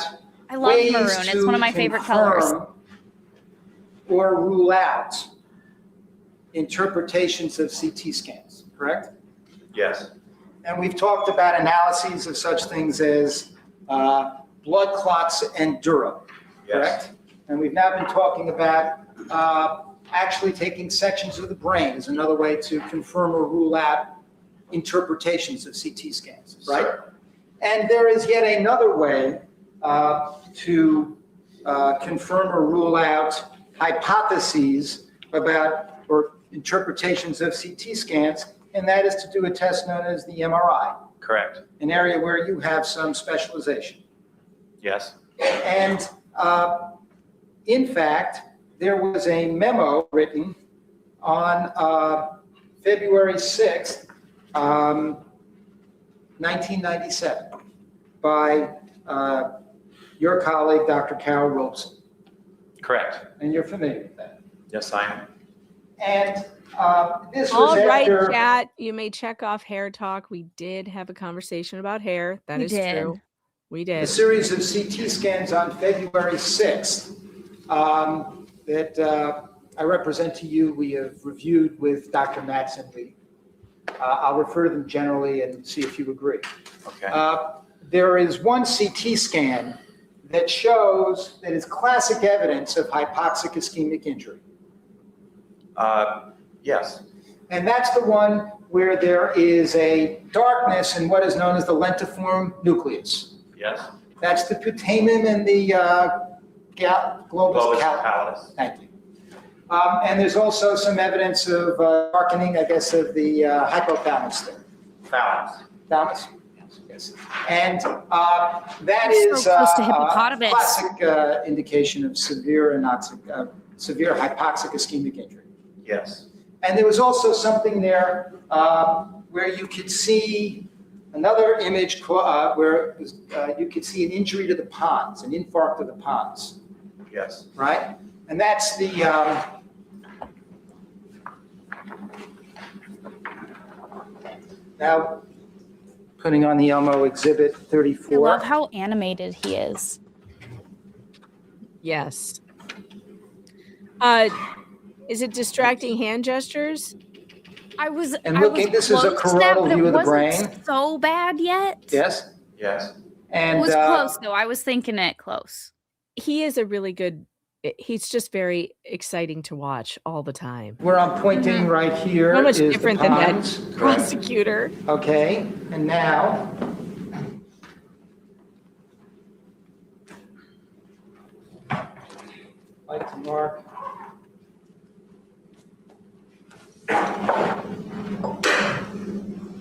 I love ways maroon. It's to one of my favorite colors. confirm or rule out interpretations of CT scans, correct? Yes. And we've talked about analyses of such things as blood clots and dura, Yes. correct? And we've now been talking about actually taking sections of the brain as another way to confirm or rule out interpretations of CT scans, right? Sir. And there is yet another way to confirm or rule out hypotheses about or interpretations of CT scans, and that is to do a test known as the MRI, Correct. an area where you have some specialization. Yes. And in fact, there was a memo written on February 6th, 1997, by your colleague, Dr. Carol Robeson. Correct. And you're familiar with that. Yes, I am. And this was All right, after, chat. You may check off hair talk. We did have a conversation about hair. That We is did. true. We a did. series of CT scans on February 6th that I represent to you. We have reviewed with Dr. Mattson. I'll refer to them generally and see if you agree. Okay. There is one CT scan that shows that is classic evidence of hypoxic ischemic injury. Yes. And that's the one where there is a darkness in what is known as the lentiform nucleus. Yes. That's the putamen and the globus Globus pallidus. pallidus. Thank you. And there's also some evidence of darkening, I guess, of the hypothalamus there. Thalamus. Thalamus? Yes. And that So is close to a hippopotamus. classic indication of severe hypoxic ischemic injury. Yes. And there was also something there where you could see another image where you could see an injury to the pons, an infarct of the pons, Yes. right? And that's the, now, putting on the Elmo exhibit I 34. love how animated he is. Yes. Is it distracting hand gestures? I was looking, this is a close to that, coronal but it view of the wasn't brain. so bad yet. Yes? Yes. And It was close though. I was thinking it close. He is a really good, he's just very exciting to watch all the time. where I'm pointing right here So much is the different than that pons. prosecutor. Okay, and now, like to mark.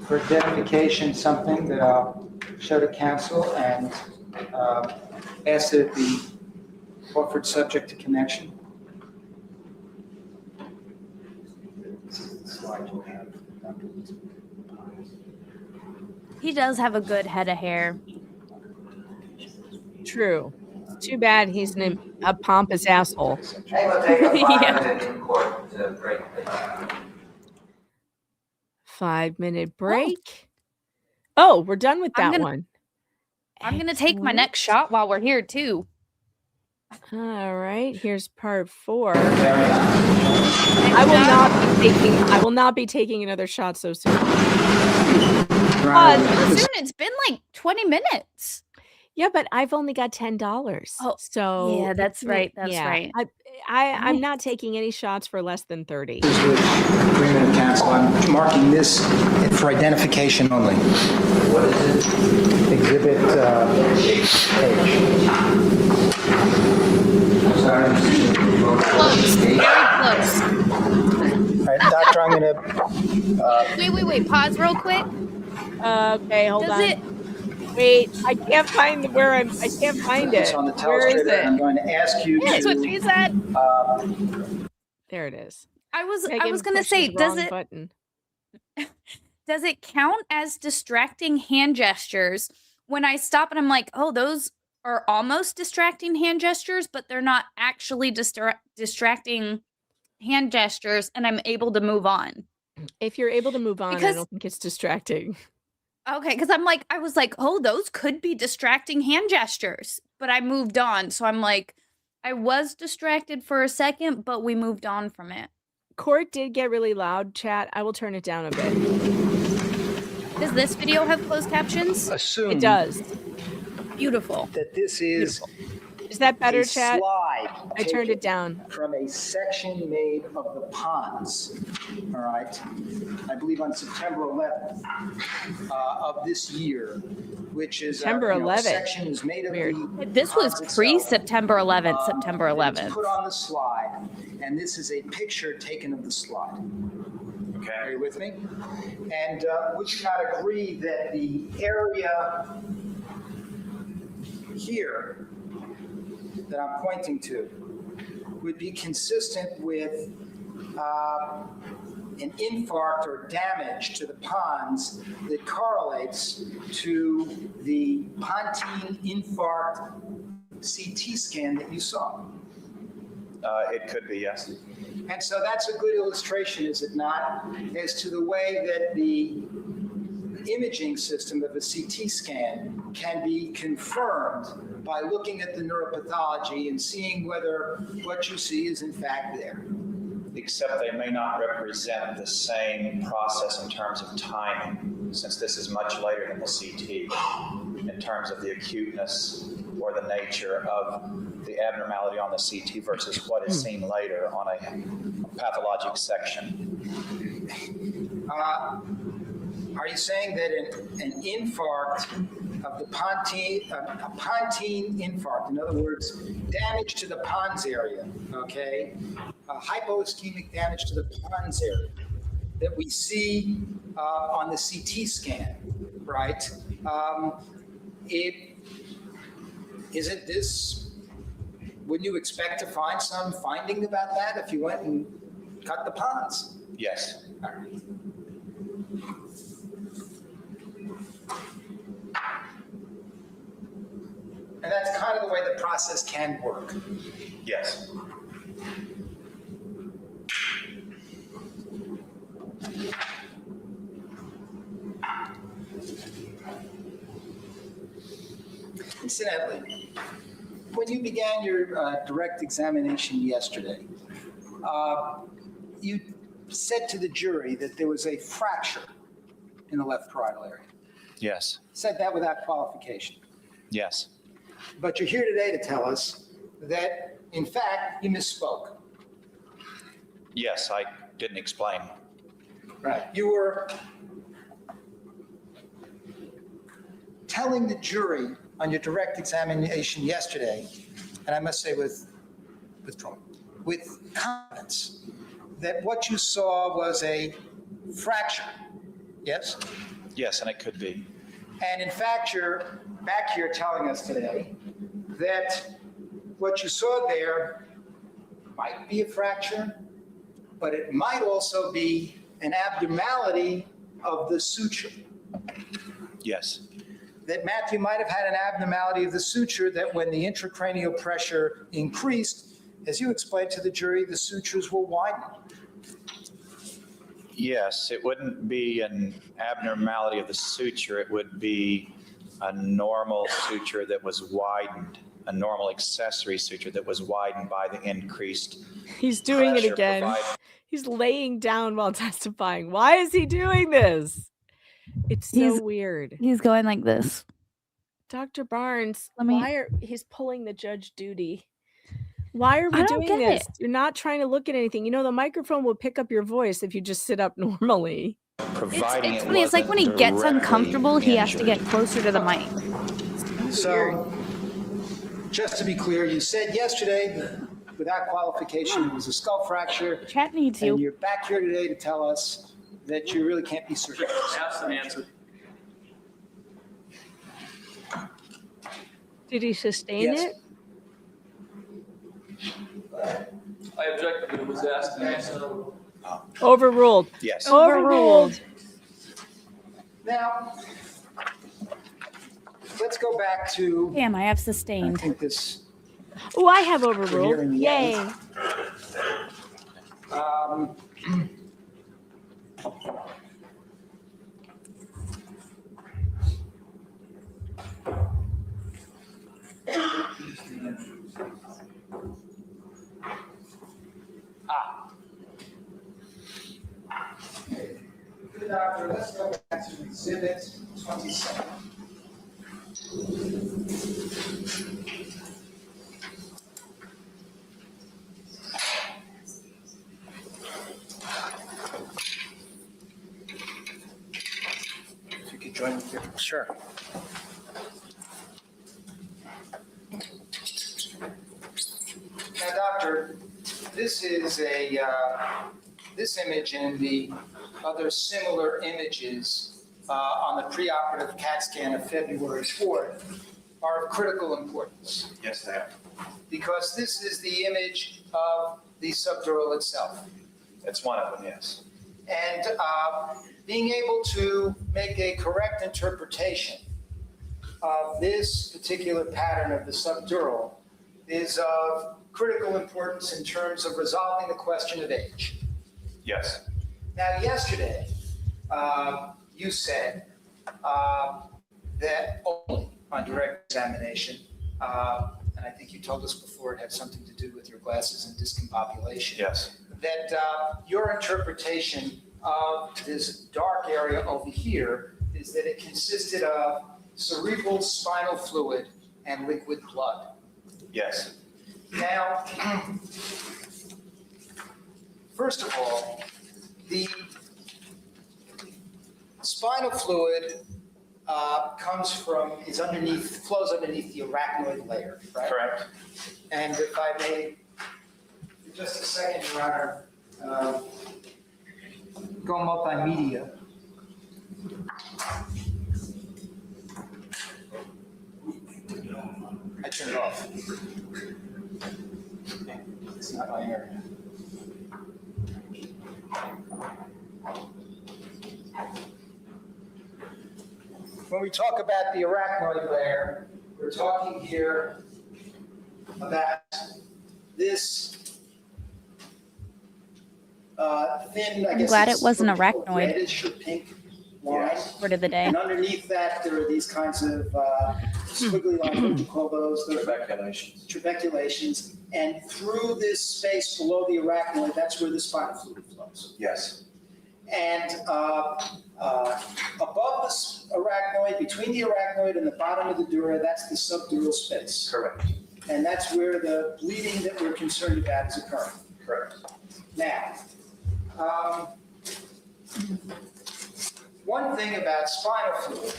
For identification, something that I'll show to council and ask that it be offered subject to connection. Slide you have. He does have a good head of hair. True. It's too bad he's a pompous asshole. Hey, we'll take a Yeah. 5-minute in court break. 5-minute break. Oh, we're done with I'm that gonna- one. I'm gonna take my Excellent. next shot while we're here too. All right, here's part 4. Very nice. I will not be taking another shot so soon. Right. So soon, it's been like 20 minutes. Yeah, but I've only got $10. Oh, so yeah, that's it's right, that's right. I'm not taking any shots for less than 30. This is with agreement of council. I'm marking this for identification only. What is it? Exhibit page. Sorry. Close, very close. All right, Doctor, I'm going to, Wait. Pause real quick. Okay, hold Does on. it? Wait, I can't find I can't find it's it. on the Where is telestrator. I'm it? going to ask you That's what she to, said. There it is. I was Megan gonna pushed say, the does wrong it button. does it count as distracting hand gestures when I stop and I'm like, oh, those are almost distracting hand gestures, but they're not actually distracting hand gestures, and I'm able to move on. If you're able to move on, I Because- don't think it's distracting. Okay, because I was like, oh, those could be distracting hand gestures, but I moved on. So I'm like, I was distracted for a second, but we moved on from it. Court did get really loud, chat. I will turn it down a bit. Does this video have closed captions? assume It does. Beautiful. that this is Is that better, a chat? slide I turned it taken down. from a section made of the ponds, all right? I believe on September 11th of this year, which is September a 11th. section is made of Weird. the This was ponds itself. pre-September 11th, September And 11th. It's put on the slide, and this is a picture taken of the slide. Are Okay. you with me? And would you not agree that the area here that I'm pointing to would be consistent with an infarct or damage to the pons that correlates to the pontine infarct CT scan that you saw? It could be, yes. And so that's a good illustration, is it not, as to the way that the imaging system of a CT scan can be confirmed by looking at the neuropathology and seeing whether what you see is in fact there. Except they may not represent the same process in terms of timing, since this is much later than the CT, in terms of the acuteness or the nature of the abnormality on the CT versus what is seen later on a pathologic section. Are you saying that an infarct of the pontine, a pontine infarct, in other words, damage to the pons area, okay, hypoischemic damage to the pons area that we see on the CT scan, right? Isn't this, wouldn't you expect to find some finding about that if you went and cut the pons? Yes. All right. And that's kind of the way the process can work. Yes. Incidentally, when you began your direct examination yesterday, you said to the jury that there was a fracture in the left parietal area. Yes. Said that without qualification. Yes. But you're here today to tell us that, in fact, you misspoke. Yes, I didn't explain. Right. You were telling the jury on your direct examination yesterday, and I must say with confidence, that what you saw was a fracture. Yes? Yes, and it could be. And in fact, you're back here telling us today that what you saw there might be a fracture, but it might also be an abnormality of the suture. Yes. That Matthew might have had an abnormality of the suture, that when the intracranial pressure increased, as you explained to the jury, the sutures will widen. Yes, it wouldn't be an abnormality of the suture. It would be a normal suture that was widened, a normal accessory suture that was widened by the increased He's doing it pressure again. provided. He's laying down while testifying. Why is he doing this? It's so weird. He's going like this. Dr. Barnes, Let me- he's pulling the judge duty. Why are we I don't doing get this? You're not trying to look at anything. You know, the microphone will pick up your voice if you just sit up normally. Providing It's it funny. It's like when he wasn't gets directly uncomfortable, he has to injured. get closer to the mic. So, just to be clear, you said yesterday that without qualification, it was a skull fracture, Chat needs and you. you're back here today to tell us that you really can't be certain. Asked and answered. Did he sustain Yes. it? I object that it was asked and answered. Overruled. Yes. Overruled. Now, let's go back to, Damn, I have I sustained. think this, Oh, I have We're overruled. hearing the Yay. end. Good doctor, let's go back to exhibit 27. If you could join me here. Sure. Now, doctor, this is this image and the other similar images on the preoperative CAT scan of February 4th are of critical importance, Yes, they are. because this is the image of the subdural itself. It's one of them, yes. And being able to make a correct interpretation of this particular pattern of the subdural is of critical importance in terms of resolving the question of age. Yes. Now, yesterday, you said that only on direct examination, and I think you told us before it had something to do with your glasses and discombobulation. Yes. That your interpretation of this dark area over here is that it consisted of cerebral spinal fluid and liquid blood. Yes. Now, first of all, the spinal fluid flows underneath the arachnoid layer, right? Correct. And if I may, for just a second, Your Honor, go multimedia. I turn it off. It's not my area. When we talk about the arachnoid layer, we're talking here about this thin, I I'm guess glad it's it wasn't purple, arachnoid. reddish or pink line. Word of the day. And underneath that, there are these kinds of squiggly lines, what do you call those? Those Trabeculations. trabeculations. And through this space below the arachnoid, that's where the spinal fluid flows. Yes. And above the arachnoid, between the arachnoid and the bottom of the dura, that's the subdural space. Correct. And that's where the bleeding that we're concerned about is occurring. Correct. Now, one thing about spinal fluid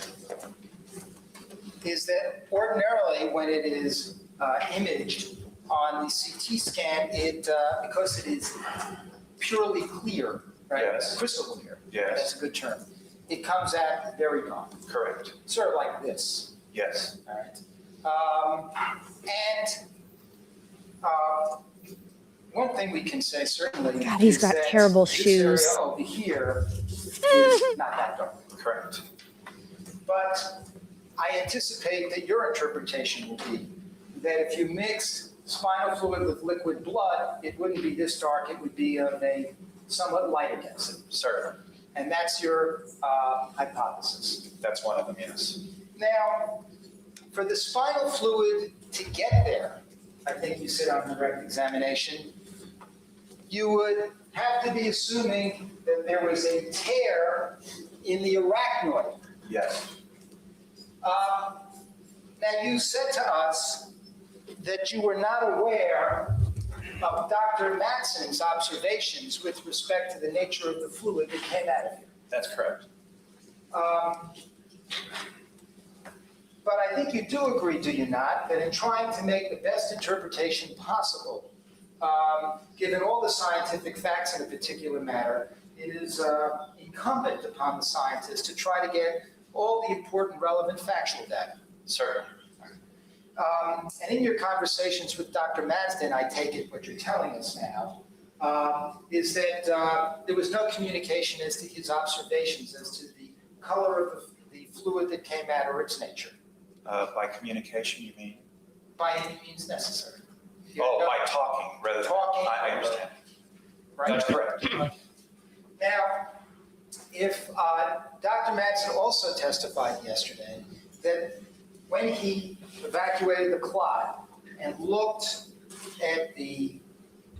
is that ordinarily when it is imaged on the CT scan, because it is purely clear, right? Yes. Crystal clear. Yes. That's a good term. It comes out very gone, Correct. sort of like this. Yes. All right. One thing we can say certainly. God, he's is got that terrible this shoes. area over here is not that dark. Correct. But I anticipate that your interpretation will be that if you mixed spinal fluid with liquid blood, it wouldn't be this dark. It would be of a somewhat lighter density. Certainly. And that's your hypothesis. That's one of them, yes. Now, for the spinal fluid to get there, I think you said on direct examination, you would have to be assuming that there was a tear in the arachnoid. Yes. Now, you said to us that you were not aware of Dr. Matson's observations with respect to the nature of the fluid that came out of you. That's correct. But I think you do agree, do you not, that in trying to make the best interpretation possible, given all the scientific facts in a particular matter, it is incumbent upon the scientist to try to get all the important relevant factual data. Certainly. And in your conversations with Dr. Madsden, I take it what you're telling us now, is that there was no communication as to his observations as to the color of the fluid that came out or its nature. By communication, you mean? By any means necessary. By talking rather than. Talking. I understand. Right? That's correct. Now, if Dr. Madsen also testified yesterday that when he evacuated the clot and looked at the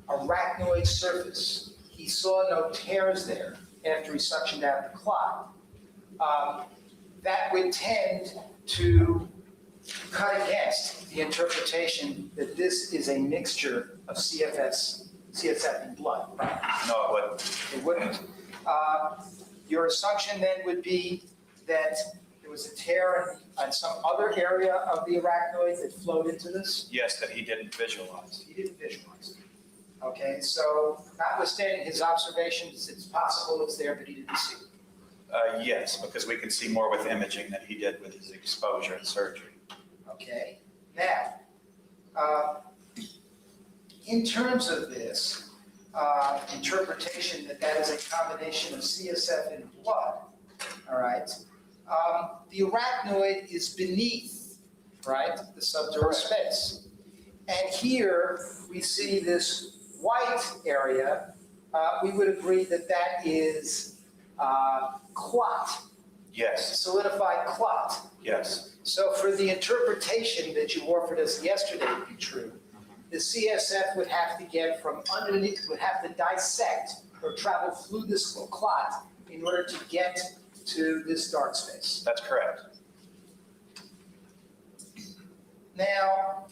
arachnoid surface, he saw no tears there after he suctioned out the clot. That would tend to cut against the interpretation that this is a mixture of CSF and blood, right? No, it wouldn't. It wouldn't. Your assumption then would be that there was a tear on some other area of the arachnoid that flowed into this? Yes, that he didn't visualize. He didn't visualize it. Okay, so notwithstanding his observations, it's possible it's there, but he didn't see it. Yes, because we can see more with imaging than he did with his exposure and surgery. Okay, now, in terms of this interpretation that that is a combination of CSF and blood, all right, the arachnoid is beneath, right, the subdural space. And here we see this white area. We would agree that that is clot, Yes, solidified clot. yes, So for the interpretation that you offered us yesterday to be true, the CSF would have to get from underneath, would have to dissect or travel through this clot in order to get to this dark space. that's correct. Now,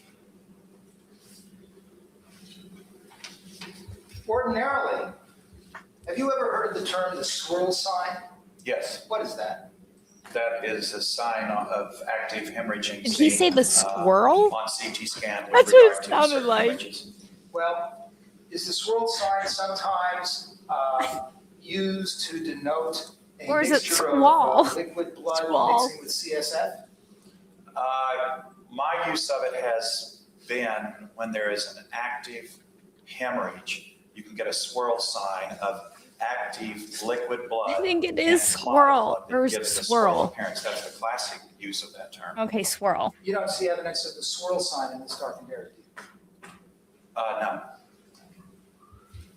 ordinarily, have you ever heard the term the swirl sign? Yes, What is that? that is a sign of active hemorrhaging. Did he seen, say the squirrel? On CT scan. with That's what it regard to sounded certain like. images. Well, is the swirl sign sometimes used to denote a Or is it mixture squall? of liquid blood Squall. mixing with CSF? My use of it has been when there is an active hemorrhage, you can get a swirl sign of active liquid blood. I think it and is clotted swirl blood that or gives the swirl. appearance. That's the classic use of that term. Okay, swirl. You don't see evidence of the swirl sign in this darkened area, do you? No.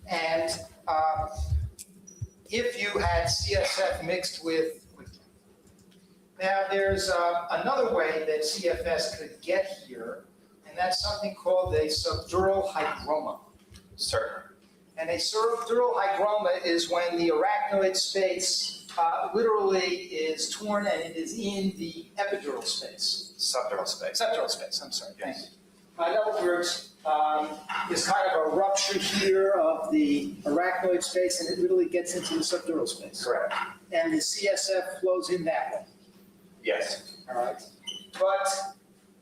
And if you had CSF mixed with, now there's another way that CFS could get here, and that's something called a subdural hygroma. Certainly. And a subdural hygroma is when the arachnoid space literally is torn and it is in the epidural space. Subdural space. Subdural space, I'm sorry, thank you. Yes. In other words, there's kind of a rupture here of the arachnoid space and it literally gets into the subdural space. Correct. And the CSF flows in that way, Yes. all right? But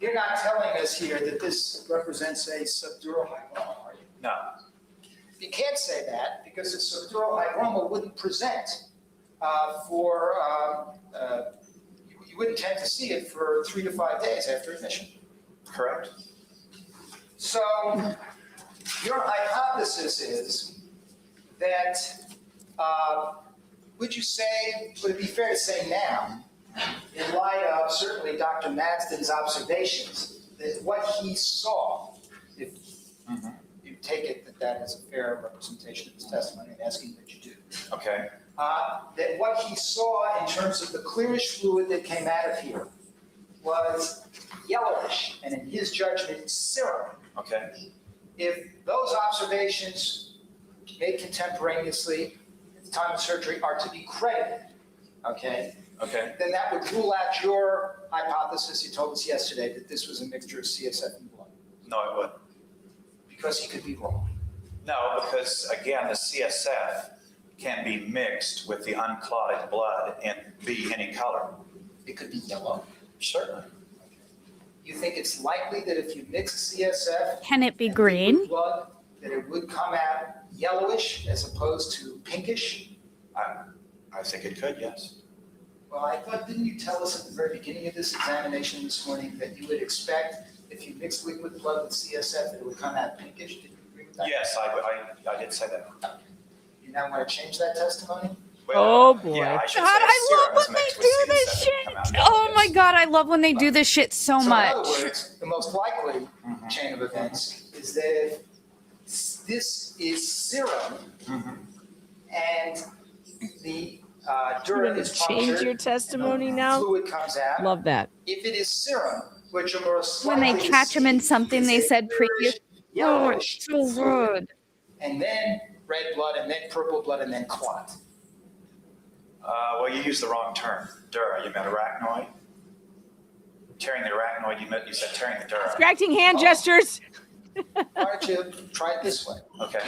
you're not telling us here that this represents a subdural hygroma, are you? No. You can't say that because the subdural hygroma wouldn't present you wouldn't tend to see it for 3 to 5 days after admission. Correct. So your hypothesis is that, would it be fair to say now, in light of certainly Dr. Madsden's observations, that what he saw, if you take it that that is a fair representation of his testimony, and asking that you do, Okay. that what he saw in terms of the clearish fluid that came out of here was yellowish, and in his judgment, serum. Okay. If those observations made contemporaneously at the time of surgery are to be credited, okay, Okay. then that would rule out your hypothesis you told us yesterday that this was a mixture of CSF and blood, No, it wouldn't. because he could be wrong. No, because again, the CSF can be mixed with the unclotted blood and be any color. It could be yellow. Certainly. You think it's likely that if you mix CSF Can it be and green? liquid blood, that it would come out yellowish as opposed to pinkish? I think it could, yes. Well, I thought, didn't you tell us at the very beginning of this examination this morning that you would expect if you mixed liquid blood with CSF, that it would come out pinkish? Did you agree with that? Yes, I did say that. You now want to change that testimony? Well, Oh, boy. Yeah, I should God, say I serum love is when they mixed with do this CSF shit. and come out Oh yellow, my yes. God, I love when they do this shit so So much. in other words, the most likely chain of events is that if this is serum and the You're dura going is to change punctured, your testimony now? fluid comes out. Love that. If it is serum, which are most When they likely to catch 'em in see something is they a said previous- clearish Oh, yellowish it's so fluid, good. and then red blood, and then purple blood, and then clot. Well, you used the wrong term. Dura, you meant arachnoid. Tearing the arachnoid, you said tearing the dura. Distracting hand Oh. gestures. Why don't you try it this way? Okay.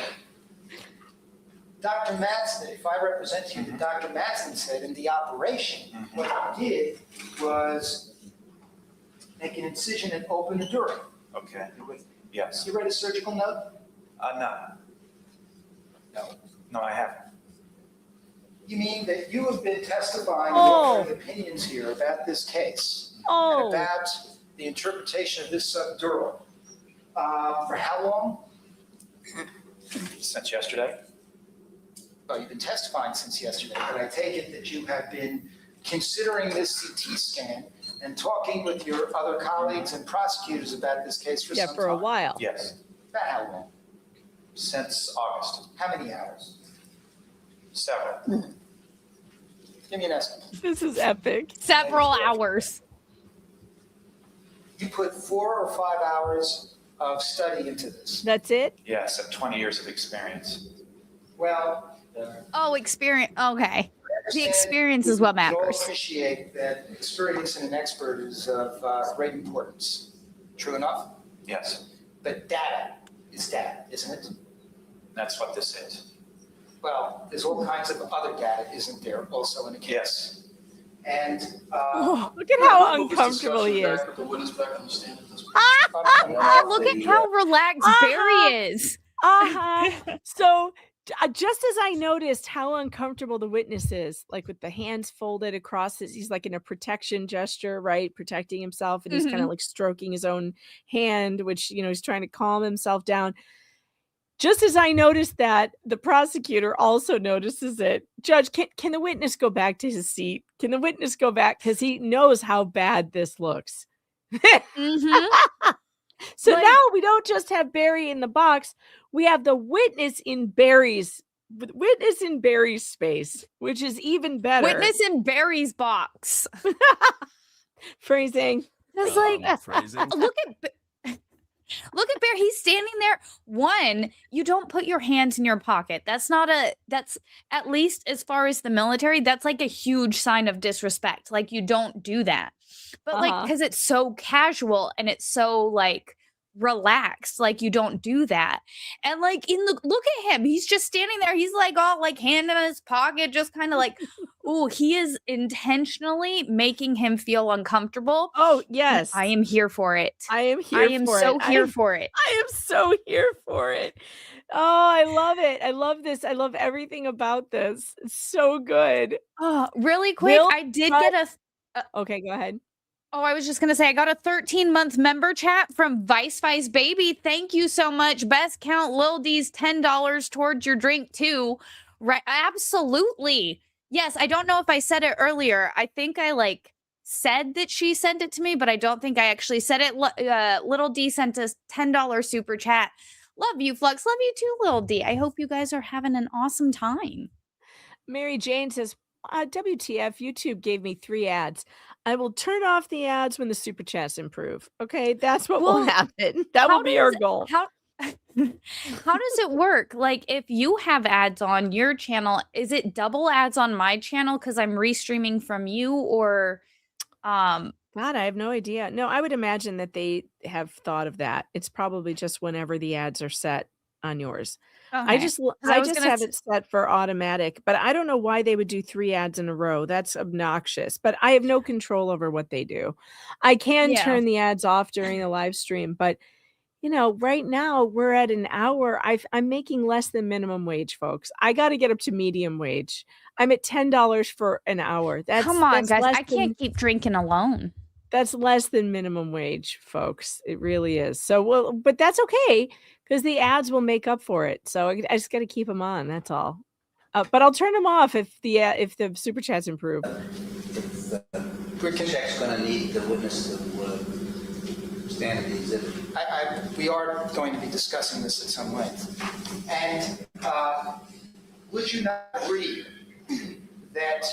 Dr. Madsden, if I represent to you that Dr. Madsden said in the operation, what he did was make an incision and open the dura. Okay. You with me? Yes. You read a surgical note? No. No. No, I haven't. You mean that you have been testifying and Oh. offering opinions here about this case and Oh, about the interpretation of this subdural for how long? Since yesterday? Well, you've been testifying since yesterday, but I take it that you have been considering this CT scan and talking with your other colleagues and prosecutors about this case for yeah, some for a time. while. Yes. About how long? Since August. How many hours? Several. Give me an estimate. This is epic. Several hours. You put 4 or 5 hours of study into this. That's it? Yes, of 20 years of experience. Well, Oh, experience. Okay. I The understand experience is what we all matters. appreciate that experience in an expert is of great importance. True enough? Yes. But data is data, isn't it? That's what this is. Well, there's all kinds of other data, isn't there, also in the case? Yes. And Oh, look at how Move this uncomfortable he discussion is. back with the witness back on the stand at this point. Ah, look at how relaxed Barry is. So just as I noticed how uncomfortable the witness is, like with the hands folded across he's like in a protection gesture, right? Protecting himself. And he's kind of like stroking his own hand, which, he's trying to calm himself down. Just as I noticed that, the prosecutor also notices it. Judge, can the witness go back to his seat? Can the witness go back? Because he knows how bad this looks. Mm-hmm. So Like- now we don't just have Barry in the box. We have the witness in Barry's space, which is even better. Witness in Barry's box. Phrasing. It's like, Phrasing. look at Bear. He's standing there. One, you don't put your hands in your pocket. That's at least as far as the military, that's like a huge sign of disrespect. Like you don't do that. But like, because it's so casual and it's so like relaxed, like you don't do that. And like look at him. He's just standing there. He's like all like hand in his pocket, just kind of like, oh, he is intentionally making him feel uncomfortable. Oh, yes. I am here for it. I am here I am for so it. here for it. I am so here for it. Oh, I love it. I love this. I love everything about this. It's so good. Oh, really quick, Will I did Trump- get Okay, go ahead. Oh, I was just gonna say I got a 13-month member chat from Vice Baby. Thank you so much. Best count Lil D's $10 towards your drink too. Right? Absolutely. Yes. I don't know if I said it earlier. I think I like said that she sent it to me, but I don't think I actually said it. Little D sent us $10 super chat. Love you, Flux. Love you too, Lil D. I hope you guys are having an awesome time. Mary Jane says, WTF, YouTube gave me 3 ads. I will turn off the ads when the super chats improve. Okay, that's what will Well, happen. That will be our goal. How does it work? Like if you have ads on your channel, is it double ads on my channel because I'm restreaming from you, or God, I have no idea. No, I would imagine that they have thought of that. It's probably just whenever the ads are set on yours. I okay. just 'Cause I was gonna have it set for automatic, but I don't know why they would do 3 ads in a row. That's obnoxious, but I have no control over what they do. I can Yeah. turn the ads off during the live stream, but right now we're at an hour. I'm making less than minimum wage, folks. I got to get up to medium wage. I'm at $10 for an hour. Come on, that's guys. less I can't keep drinking alone. That's less than minimum wage, folks. It really is. So, but that's okay because the ads will make up for it. So I just got to keep them on. That's all. But I'll turn them off if the super chats improve. Quick check's gonna need the witness to stand at the exhibit. We are going to be discussing this at some length. And would you not agree that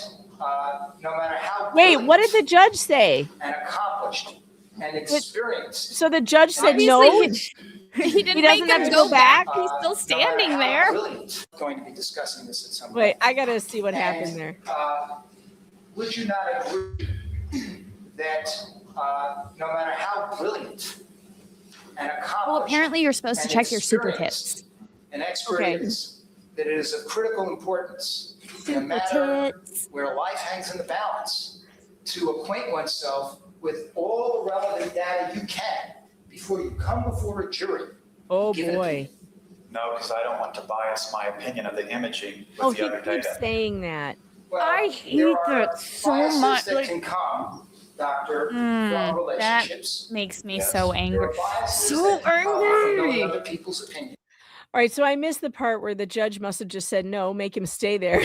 no matter how Wait, what did the judge say? and accomplished and experienced, So the judge said Obviously, no. He didn't He make doesn't have him to go go back? back. He's still no standing matter there. how brilliant, going to be discussing this at some Wait, length. I gotta see what happened And, there. Would you not agree that no matter how brilliant and accomplished Well, apparently you're supposed to and check your super experienced tips. an expert Okay. is, that it is of critical importance in a Super matter tits. where life hangs in the balance to acquaint oneself with all the relevant data you can before you come before a jury. Oh Give it a boy. No, because I don't want to bias my opinion of the imaging Oh, with he the other keeps data. saying that. Well, I there hate are that so biases much, that like- can come, Doctor, Mm, from relationships. Makes me Yes. so There angry. are biases So that can come from knowing angry. other people's opinions. All right, so I missed the part where the judge must have just said no, make him stay there.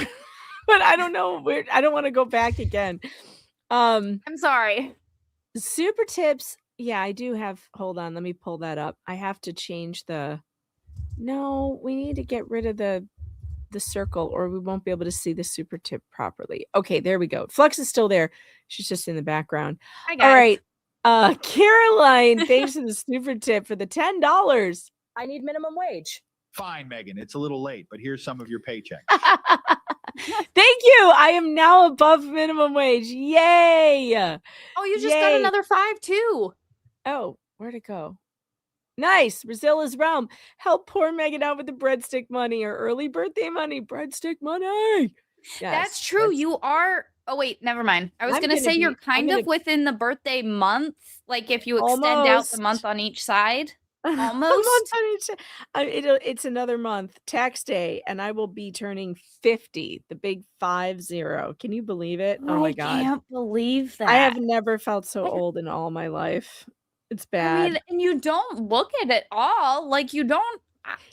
But I don't know where. I don't want to go back again. I'm sorry. Super tips. Yeah, I do have. Hold on, let me pull that up. I have to change the. No, we need to get rid of the circle, or we won't be able to see the super tip properly. Okay, there we go. Flux is still there. She's just in the background. Hi, guys. All right. Caroline, thanks for the super tip for the $10. I need minimum wage. Fine, Megan. It's a little late, but here's some of your paycheck. Thank you. I am now above minimum wage. Yay. Oh, you just got Yay. another 5 too. Oh, where'd it go? Nice. Brazilia's realm. Help poor Megan out with the breadstick money or early birthday money. Breadstick money. Yes, That's true. You are. Oh wait, never mind. I was I'm gonna gonna say you're be- I'm kind gonna- of within the birthday month. Like if you extend out the Almost. month on each side. A month Almost. on each- it's another month, tax day, and I will be turning 50, the big 50. Can you believe it? Oh my I God. can't believe that. I have never felt so old in all my life. It's bad. I mean, and you don't look at it all. Like you don't.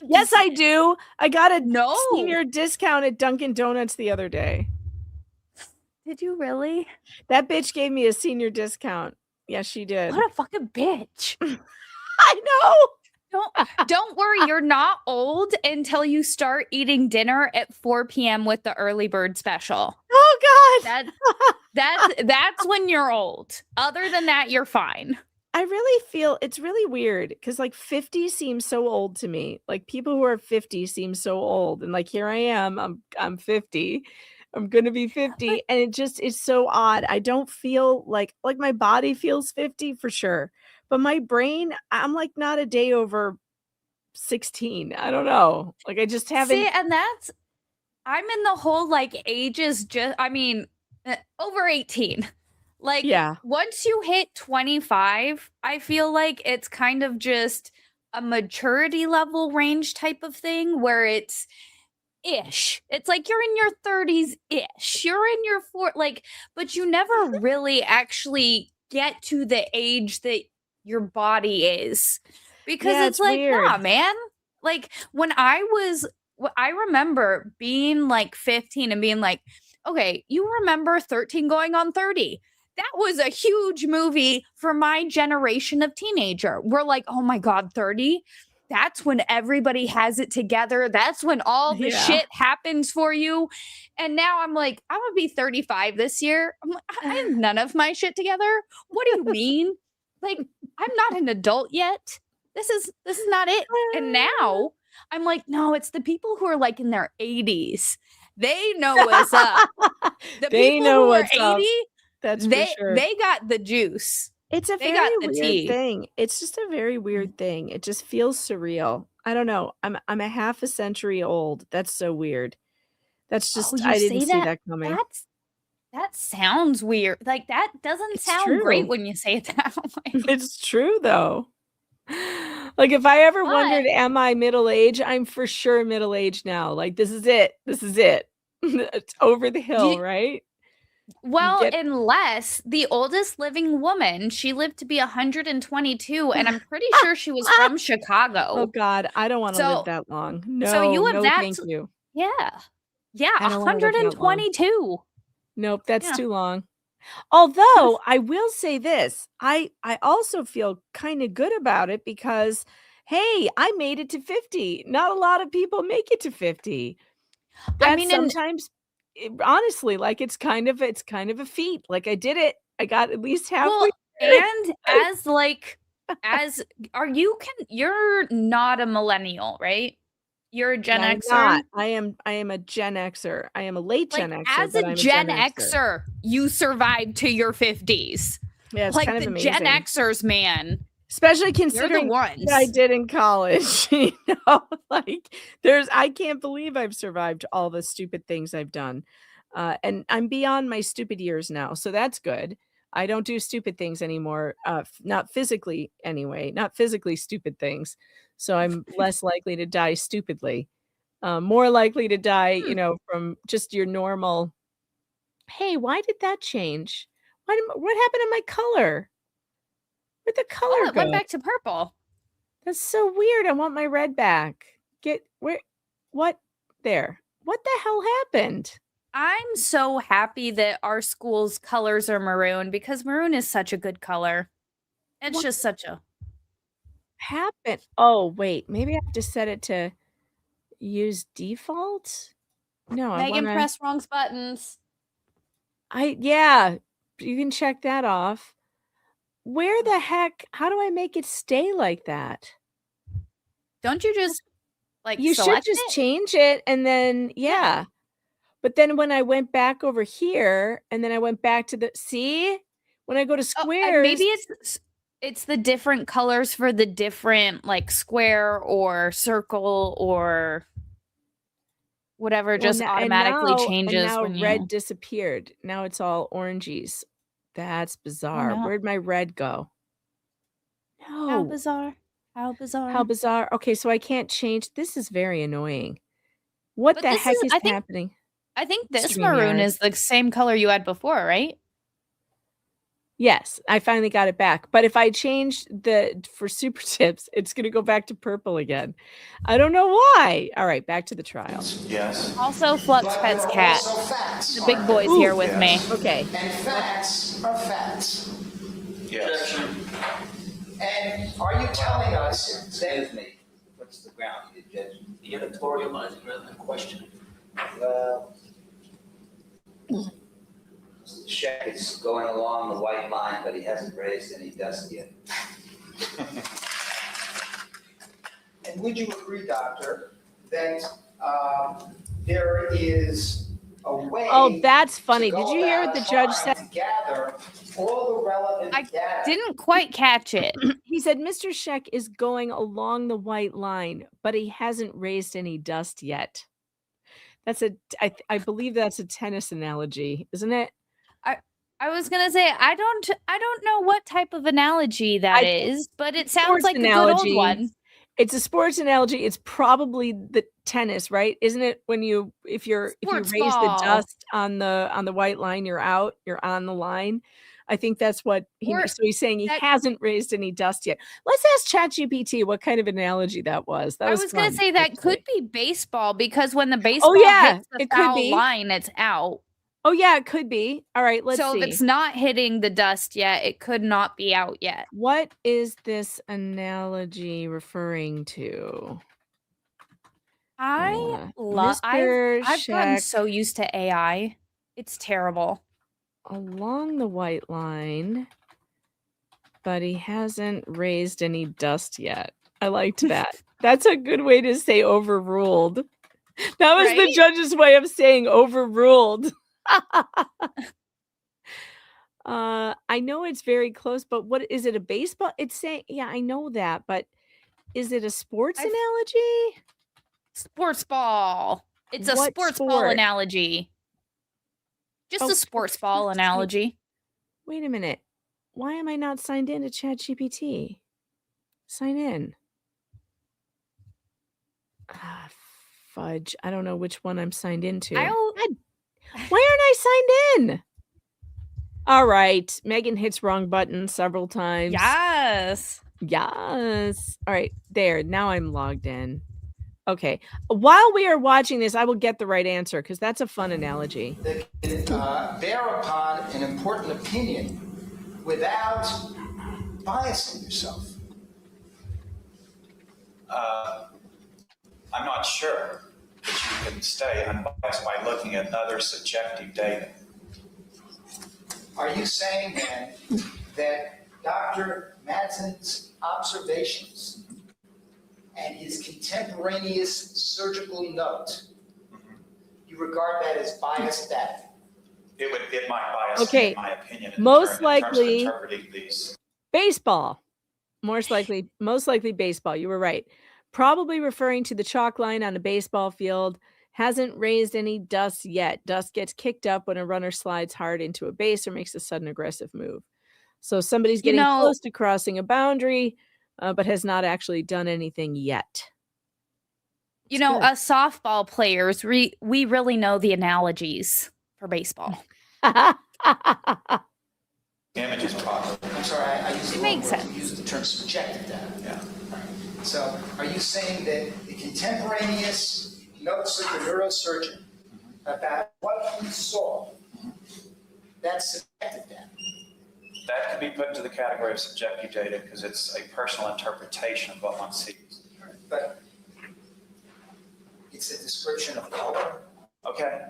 Yes, I do. I got a No. senior discount at Dunkin' Donuts the other day. Did you really? That bitch gave me a senior discount. Yes, she did. What a fucking bitch. I know. Don't worry, you're not old until you start eating dinner at 4 p.m. with the early bird special. Oh God. That's when you're old. Other than that, you're fine. I really feel it's really weird because like 50 seems so old to me. Like people who are 50 seem so old. And like here I am, I'm 50. I'm gonna be 50. And it just is so odd. I don't feel like my body feels 50 for sure. But my brain, I'm like not a day over 16. I don't know. Like I just haven't. See, and I'm in the whole like ages over 18. Like once you hit 25, I feel like it's kind of just a maturity level range type of thing where it's ish. It's like you're in your 30s ish. You're in your but you never really actually get to the age that your body is, because it's like weird. Nah, man. Like when I remember being like 15 and being like, okay, you remember 13 going on 30. That was a huge movie for my generation of teenager. We're like, oh my God, 30? That's when everybody has it together. That's when all the shit happens for you. And now I'm like, I'm going to be 35 this year. I have none of my shit together. What do you mean? Like, I'm not an adult yet. This is not it. And now I'm like, no, it's the people who are like in their 80s. They know what's up. The people who are 80, that's for sure. They got the juice. It's a very weird thing. It's just a very weird thing. It just feels surreal. I don't know. I'm a half a century old. That's so weird. That's just I didn't see that coming. That sounds weird. Like that doesn't sound great when you say it that way. It's true though. Like if I ever wondered, am I middle-aged? I'm for sure middle-aged now. Like this is it. This is it. It's over the hill, right? Well, unless the oldest living woman, she lived to be 122, and I'm pretty sure she was from Chicago. Oh God, I don't want to live that long. No, so you have that. Thank you. Yeah, 122. Nope, that's too long. Although I will say this, I also feel kind of good about it because, hey, I made it to 50. Not a lot of people make it to 50. Sometimes. Honestly, like it's kind of a feat. Like I did it. I got at least halfway. And you're not a millennial, right? You're a Gen Xer. I am a Gen Xer. I am a late Gen Xer. As a Gen Xer, you survived to your 50s. Yeah, it's like kind of the amazing. Gen Xers, man. Especially considering what I did in college, I can't believe I've survived all the stupid things I've done. And I'm beyond my stupid years now. So that's good. I don't do stupid things anymore. Not physically anyway, not physically stupid things. So I'm less likely to die stupidly, more likely to die, from just your normal. Hey, why did that change? What happened to my color? Where'd the color go? It went back to purple. That's so weird. I want my red back. What the hell happened? I'm so happy that our school's colors are maroon because maroon is such a good color. It's just such a happened. Oh, wait, maybe I have to set it to use default. No, Megan pressed wrong buttons. You can check that off. Where the heck? How do I make it stay like that? Don't you just you should just change it and then But then when I went back over here and then I went back to when I go to squares, maybe it's the different colors for the different square or circle or whatever automatically changes. And now when red disappeared. Now it's all oranges. That's bizarre. Oh, no. Where'd my red go? No. How bizarre. How bizarre. Okay, so I can't change. This is very annoying. What the heck is happening? I think this maroon is the same color you had before, right? Yes, I finally got it back. But if I change for super tips, it's going to go back to purple again. I don't know why. All right, back to the trial. Yes. Also, Flux But pets there are cat. also facts, The big aren't boy's there? here with me. yes. Okay. And facts are facts. Yes. And are you telling us that Excuse me, what's the ground, you judge? The editorializing rather than questioning. Well, Sheck is going along the white line, but he hasn't raised any dust yet. And would you agree, Doctor, that there is a way? Oh, that's funny. to Did go you hear what about the judge trying said? to gather all the relevant I data. Didn't quite catch it. He said Mr. Sheck is going along the white line, but he hasn't raised any dust yet. That's I believe that's a tennis analogy, isn't it? I was gonna say I don't know what type of analogy that is, but it sounds Sports like a good analogy. old one. It's a sports analogy. It's probably the tennis, right? Isn't it? When if you Sports raise ball. the dust on the white line, you're out. You're on the line. I think that's what Or so he's saying he that- hasn't raised any dust yet. Let's ask ChatGPT what kind of analogy that was. That I was was gonna fun, say that actually. could be baseball because when the baseball yeah, hits the it could foul be. line, it's out. Oh yeah, it could be. All right, let's So see. if it's not hitting the dust yet, it could not be out yet. What is this analogy referring to? I've Mr. gotten Sheck so used to AI. It's terrible. along the white line, but he hasn't raised any dust yet. I liked that. That's a good way to say overruled. That was the Right? judge's way of saying overruled. I know it's very close, but what is it? A baseball? It's saying, yeah, I know that, but is it a sports I've- analogy? Sports ball. It's a What sports ball sport? analogy. Just Oh, a sports ball sports. analogy. Wait a minute. Why am I not signed in to ChatGPT? Sign in. Ah, fudge. I don't know which one I'm signed into. I'll- God, why aren't I signed in? All right. Megan hits wrong button several times. Yes. Yes. All right. There. Now I'm logged in. Okay. While we are watching this, I will get the right answer because that's a fun analogy. that can bear upon an important opinion without biasing yourself. I'm not sure that you can stay unbiased by looking at other subjective data. Are you saying then that Dr. Madsen's observations and his contemporaneous surgical note, you regard that as biased data? It might bias, Okay, in my opinion, in most terms of likely- interpreting these. Baseball. Most likely baseball. You were right. Probably referring to the chalk line on a baseball field. Hasn't raised any dust yet. Dust gets kicked up when a runner slides hard into a base or makes a sudden aggressive move. So somebody's getting close to crossing a boundary, but has not actually done anything yet. You It's know, good. us softball players, we really know the analogies for baseball. Image is proper. I'm sorry, I used the It wrong makes word. sense. You used the term subjective data. Yeah. So are you saying that the contemporaneous notes of the neurosurgeon about what he saw, that's subjective data? That can be put into the category of subjective data because it's a personal interpretation of what one sees. But it's a description of color. Okay.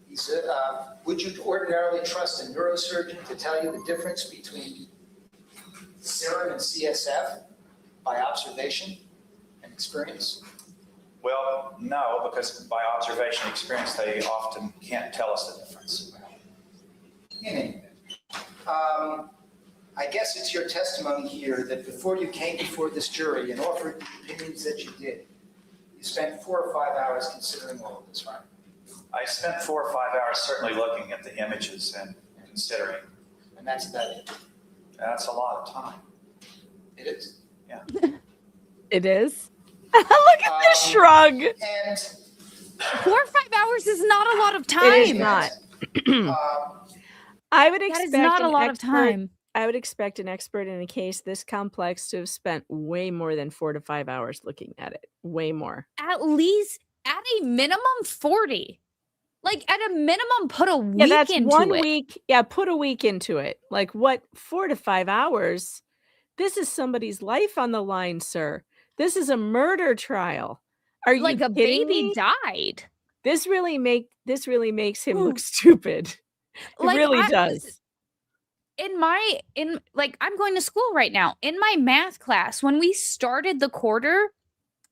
He said, would you ordinarily trust a neurosurgeon to tell you the difference between serum and CSF by observation and experience? Well, no, because by observation and experience, they often can't tell us the difference. In any event, I guess it's your testimony here that before you came before this jury and offered the opinions that you did, you spent 4 or 5 hours considering all of this, right? I spent 4 or 5 hours certainly looking at the images and considering. And that's about it. That's a lot of time. It is. It is. Look at the shrug. And 4 or 5 hours is not a lot of time. It is not. I would That expect is not a an lot of expert- time. I would expect an expert in a case this complex to have spent way more than 4 to 5 hours looking at it. Way more. At least at a minimum 40. Like at a minimum, put a week Yeah, that's into 1 it. week. Yeah, put a week into it. Like what? 4 to 5 hours? This is somebody's life on the line, sir. This is a murder trial. Are you Like a kidding baby me? died. This really makes him look stupid. It Like, really I- does. I'm going to school right now. In my math class, when we started the quarter,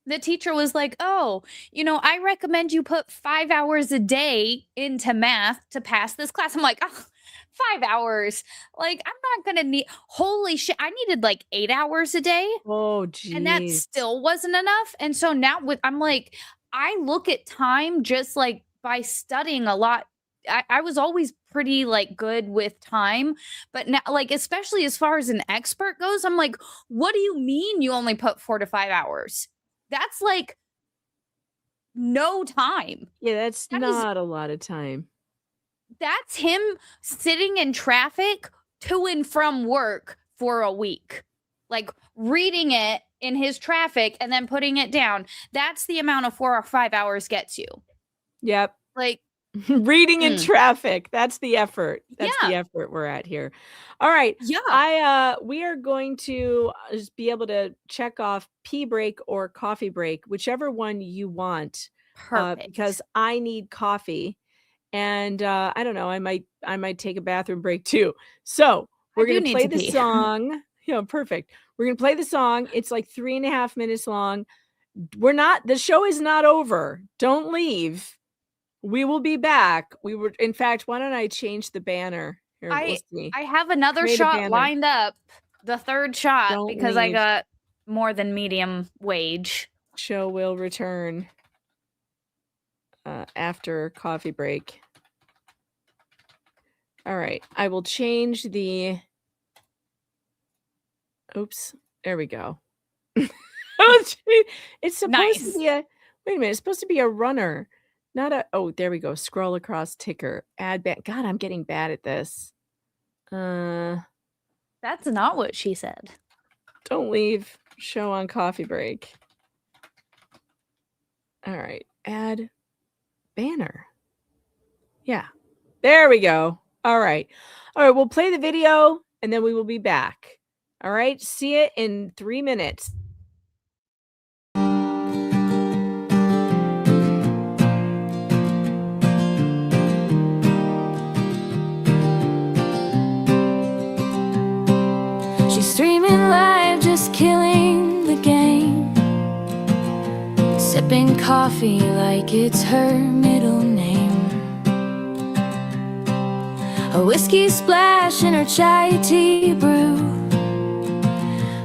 the teacher was like, "Oh, I recommend you put 5 hours a day into math to pass this class." I'm like, "Oh, 5 hours. Like, I'm not going to need holy shit. I needed like 8 hours a day." Oh, geez. And that still wasn't enough. And so now I'm like, I look at time just like by studying a lot. I was always pretty like good with time, but now, like, especially as far as an expert goes, I'm like, what do you mean you only put 4 to 5 hours? That's like no time. Yeah, that's That is- not a lot of time. That's him sitting in traffic to and from work for a week, like reading it in his traffic and then putting it down. That's the amount of 4 or 5 hours gets you. Yep. Like, Reading in traffic. That's the effort. That's the Yeah. effort we're at here. All right. yeah. We are going to just be able to check off pee break or coffee break, whichever one you want. Perfect. Because I need coffee, and I don't know, I might take a bathroom break too. So we're do gonna need play to the pee. song. Yeah, perfect. We're gonna play the song. It's like 3.5 minutes long. The show is not over. Don't leave. We will be back. In fact, why don't I change the banner? Here, we'll see. I have another Create a shot banner. lined up, the third shot, Don't because I leave. got more than medium wage. Show will return after coffee break. All right. I will change the. Oops. There we go. It's supposed Nice. to be a. Wait a minute. It's supposed to be a runner, not a. Oh, there we go. Scroll across ticker. Add back. God, I'm getting bad at this. That's not what she said. Don't leave. Show on coffee break. All right. Add banner. Yeah. There we go. All right. All right. We'll play the video and then we will be back. All right. See it in 3 minutes. She's streaming live, just killing the game. Sipping coffee like it's her middle name. A whiskey splash in her chai tea brew.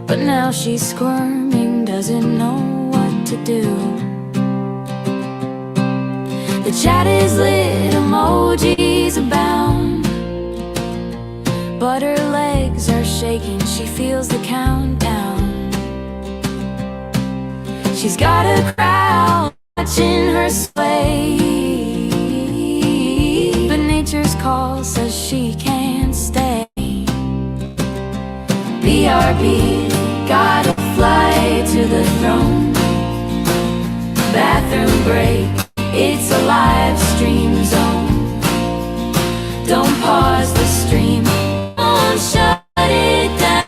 But now she's squirming, doesn't know what to do. The chat is lit, emojis abound. But her legs are shaking, she feels the countdown. She's got a crowd watching her sway. But nature's call says she can't stay. BRB, gotta fly to the throne. Bathroom break, it's a live stream zone. Don't pause the stream, won't shut it down.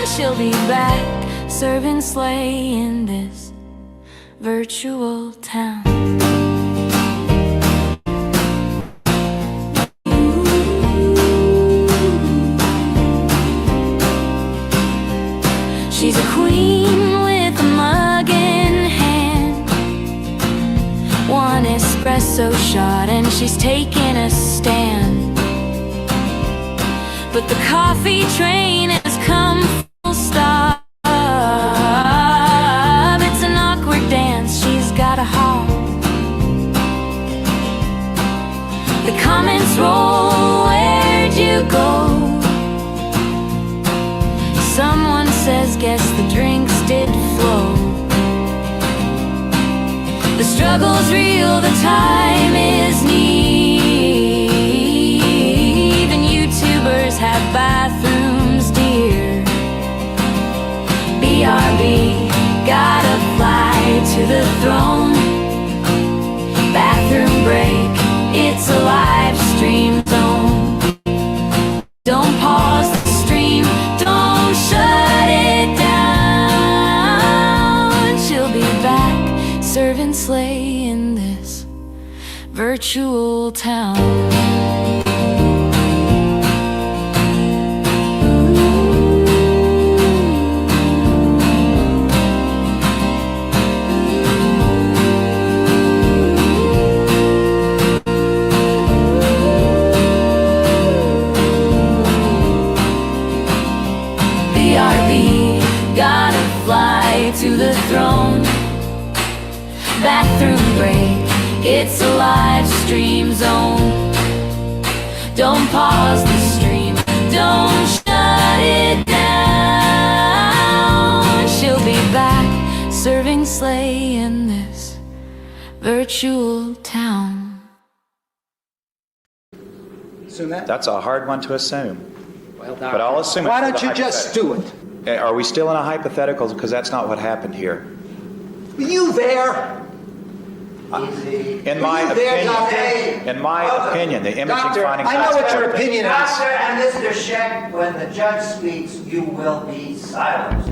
She'll be back, serving slay in this virtual town. She's a queen with a mug in hand. One espresso shot and she's taking a stand. But the coffee train has come full stop. It's an awkward dance, she's got a hop. The comments roll, where'd you go? Someone says, guess the drinks did flow. The struggle's real, the time is near. virtual town. BRB, gotta fly to the throne. Bathroom break, it's a live stream zone. Don't pause the stream, don't shut it down. She'll be back serving slay in this virtual town. Assume that? That's a hard one to assume. Well, But I'll assume it. why for don't the you just do it? hypothetical. Are we still in a hypothetical? Because that's not what happened here. Were you there? In my you there, doctor? opinion, the imaging Doctor, findings. I know what your opinion is. Doctor and Mr. Scheck, when the judge speaks, you will be silenced.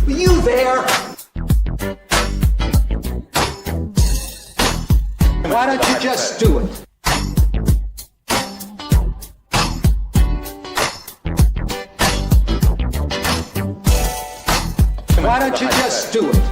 Were you there? Why don't you just do it? Why don't you just do it?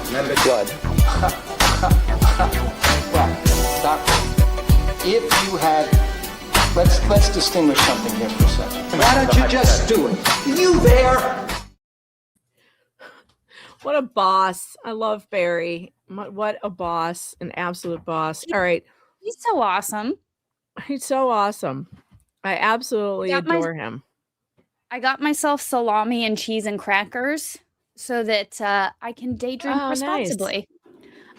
Remember blood. Well, doctor, if you had, let's distinguish something here for a second. Why don't you just do it? Were you there? What a boss. I love Barry. What a boss. An absolute boss. All right. He's so awesome. He's so awesome. I absolutely adore him. I got myself salami and cheese and crackers so that I can day drink Oh, nice. responsibly.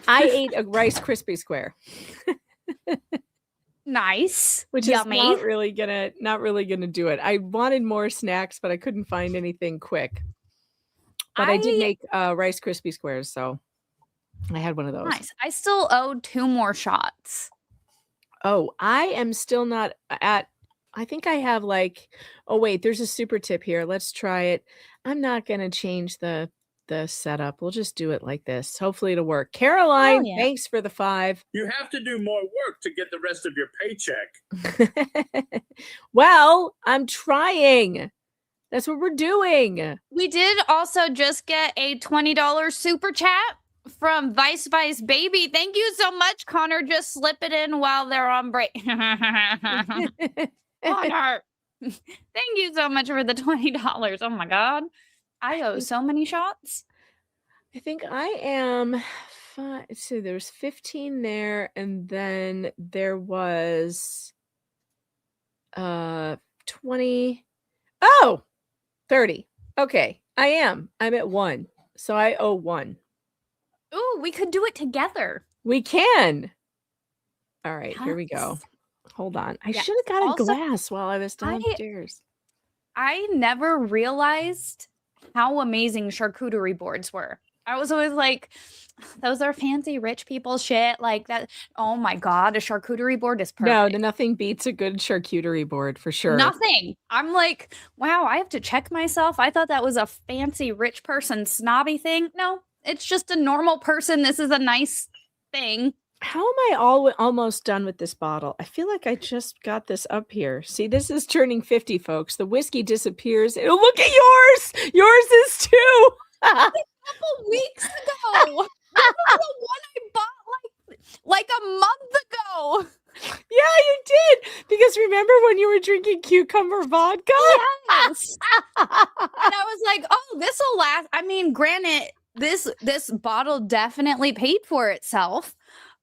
I ate a Rice Krispie Square, Nice. which Yummy. is not really gonna do it. I wanted more snacks, but I couldn't find anything quick. But I did make Rice Krispie Squares, so I had one of those. Nice. I still owe 2 more shots. Oh, I am still not at. I think I have oh wait, there's a super tip here. Let's try it. I'm not gonna change the setup. We'll just do it like this. Hopefully it'll work. Caroline, yeah. thanks for the 5. You have to do more work to get the rest of your paycheck. Well, I'm trying. That's what we're doing. We did also just get a $20 super chat from Vice Baby. Thank you so much, Connor. Just slip it in while they're on break. Connor, thank you so much for the $20. Oh my God. I owe so many shots. I think I am. So there's 15 there, and then there was 20. Oh, 30. Okay, I'm at 1. So I owe 1. Ooh, we could do it together. We can. All right, here we go. Yes. Hold on. I Yes. should have got a Also, glass while I was downstairs. I never realized how amazing charcuterie boards were. I was always like, those are fancy rich people shit like that. Oh my God, a charcuterie board is perfect. No, nothing beats a good charcuterie board for sure. Nothing. I'm like, wow, I have to check myself. I thought that was a fancy rich person snobby thing. No, it's just a normal person. This is a nice thing. How am I almost done with this bottle? I feel like I just got this up here. See, this is turning 50, folks. The whiskey disappears. Oh, look at yours. Yours is too. A couple weeks ago. That was the one I bought like a month ago. Yeah, you did. Because remember when you were drinking cucumber vodka? Yes. And I was like, oh, this will last. I mean, granted, this bottle definitely paid for itself.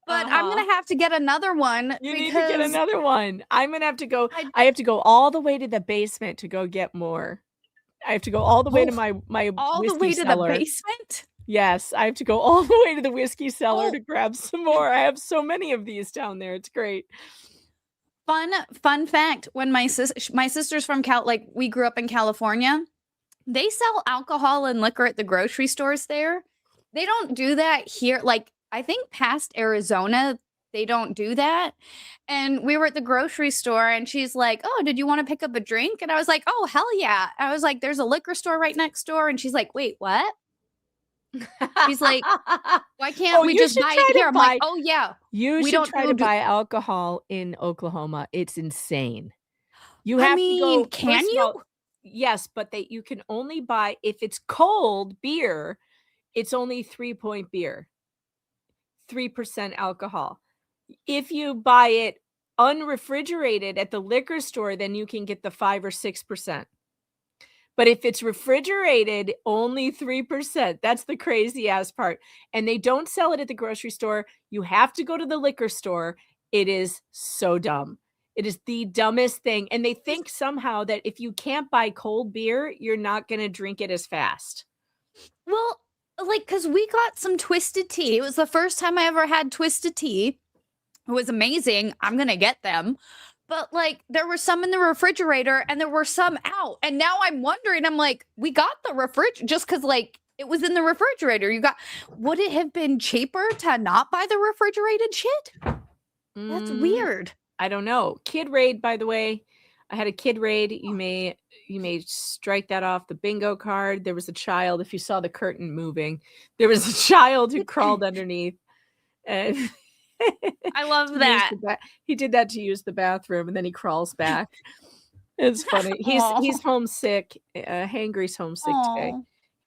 But I'm gonna have to get another one. You need to get another one. I'm gonna have to go. I have to go all the way to the basement to go get more. I have to go all the way to my all the whiskey way to cellar. the basement. Yes, I have to go all the way to the whiskey cellar to grab some more. I have so many of these down there. It's great. Fun fact, when my sister's from like we grew up in California, they sell alcohol and liquor at the grocery stores there. They don't do that here. Like, I think past Arizona, they don't do that. And we were at the grocery store and she's like, "Oh, did you want to pick up a drink?" And I was like, "Oh, hell yeah." I was like, "There's a liquor store right next door." And she's like, "Wait, what?" She's like, "Why can't we just buy it here?" I'm like, "Oh yeah." You should try to buy alcohol in Oklahoma. It's insane. You have to go. Can you? Yes, but you can only buy if it's cold beer. It's only 3-point beer, 3% alcohol. If you buy it unrefrigerated at the liquor store, then you can get the 5 or 6%. But if it's refrigerated, only 3%. That's the crazy ass part. And they don't sell it at the grocery store. You have to go to the liquor store. It is so dumb. It is the dumbest thing. And they think somehow that if you can't buy cold beer, you're not going to drink it as fast. Well, like, because we got some Twisted Tea. It was the first time I ever had Twisted Tea. It was amazing. I'm going to get them. But, like, there were some in the refrigerator and there were some out. And now I'm wondering, I'm like, we got the refrigerator just because, like, it was in the refrigerator. Would it have been cheaper to not buy the refrigerated shit? That's weird. I don't know. Kid Raid, by the way. I had a Kid Raid. You may strike that off the bingo card. There was a child. If you saw the curtain moving, there was a child who crawled underneath. And I love that. He did that to use the bathroom, and then he crawls back. It's funny. He's homesick. Hangry's homesick today.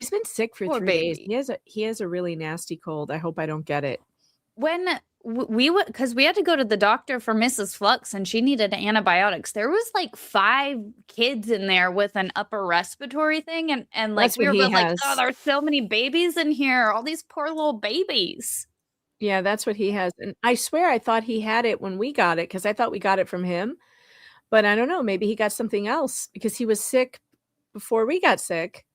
He's been sick for 3 days. He has a really nasty cold. I hope I don't get it. When we would, because we had to go to the doctor for Mrs. Flux and she needed antibiotics. There was like 5 kids in there with an upper respiratory thing. And like, That's we were what he both like, has. "Oh, there's so many babies in here. All these poor little babies." Yeah, that's what he has. And I swear I thought he had it when we got it because I thought we got it from him. But I don't know. Maybe he got something else because he was sick before we got sick.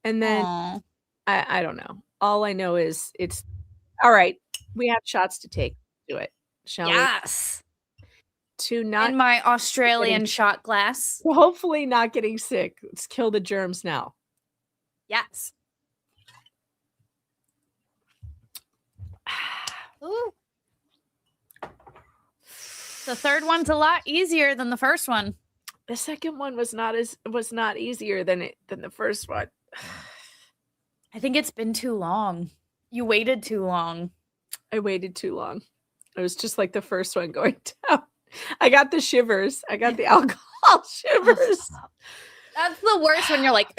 And then I don't know. All I know is it's all right. We have shots to take. Do it. Shall we? Yes. To not In my Australian shot glass. hopefully not getting sick. Let's kill the germs now. Yes. Ooh. The third one's a lot easier than the first one. The second one was not easier than the first one. I think it's been too long. You waited too long. I waited too long. It was just like the first one going down. I got the shivers. I got the alcohol shivers. That's the worst when you're like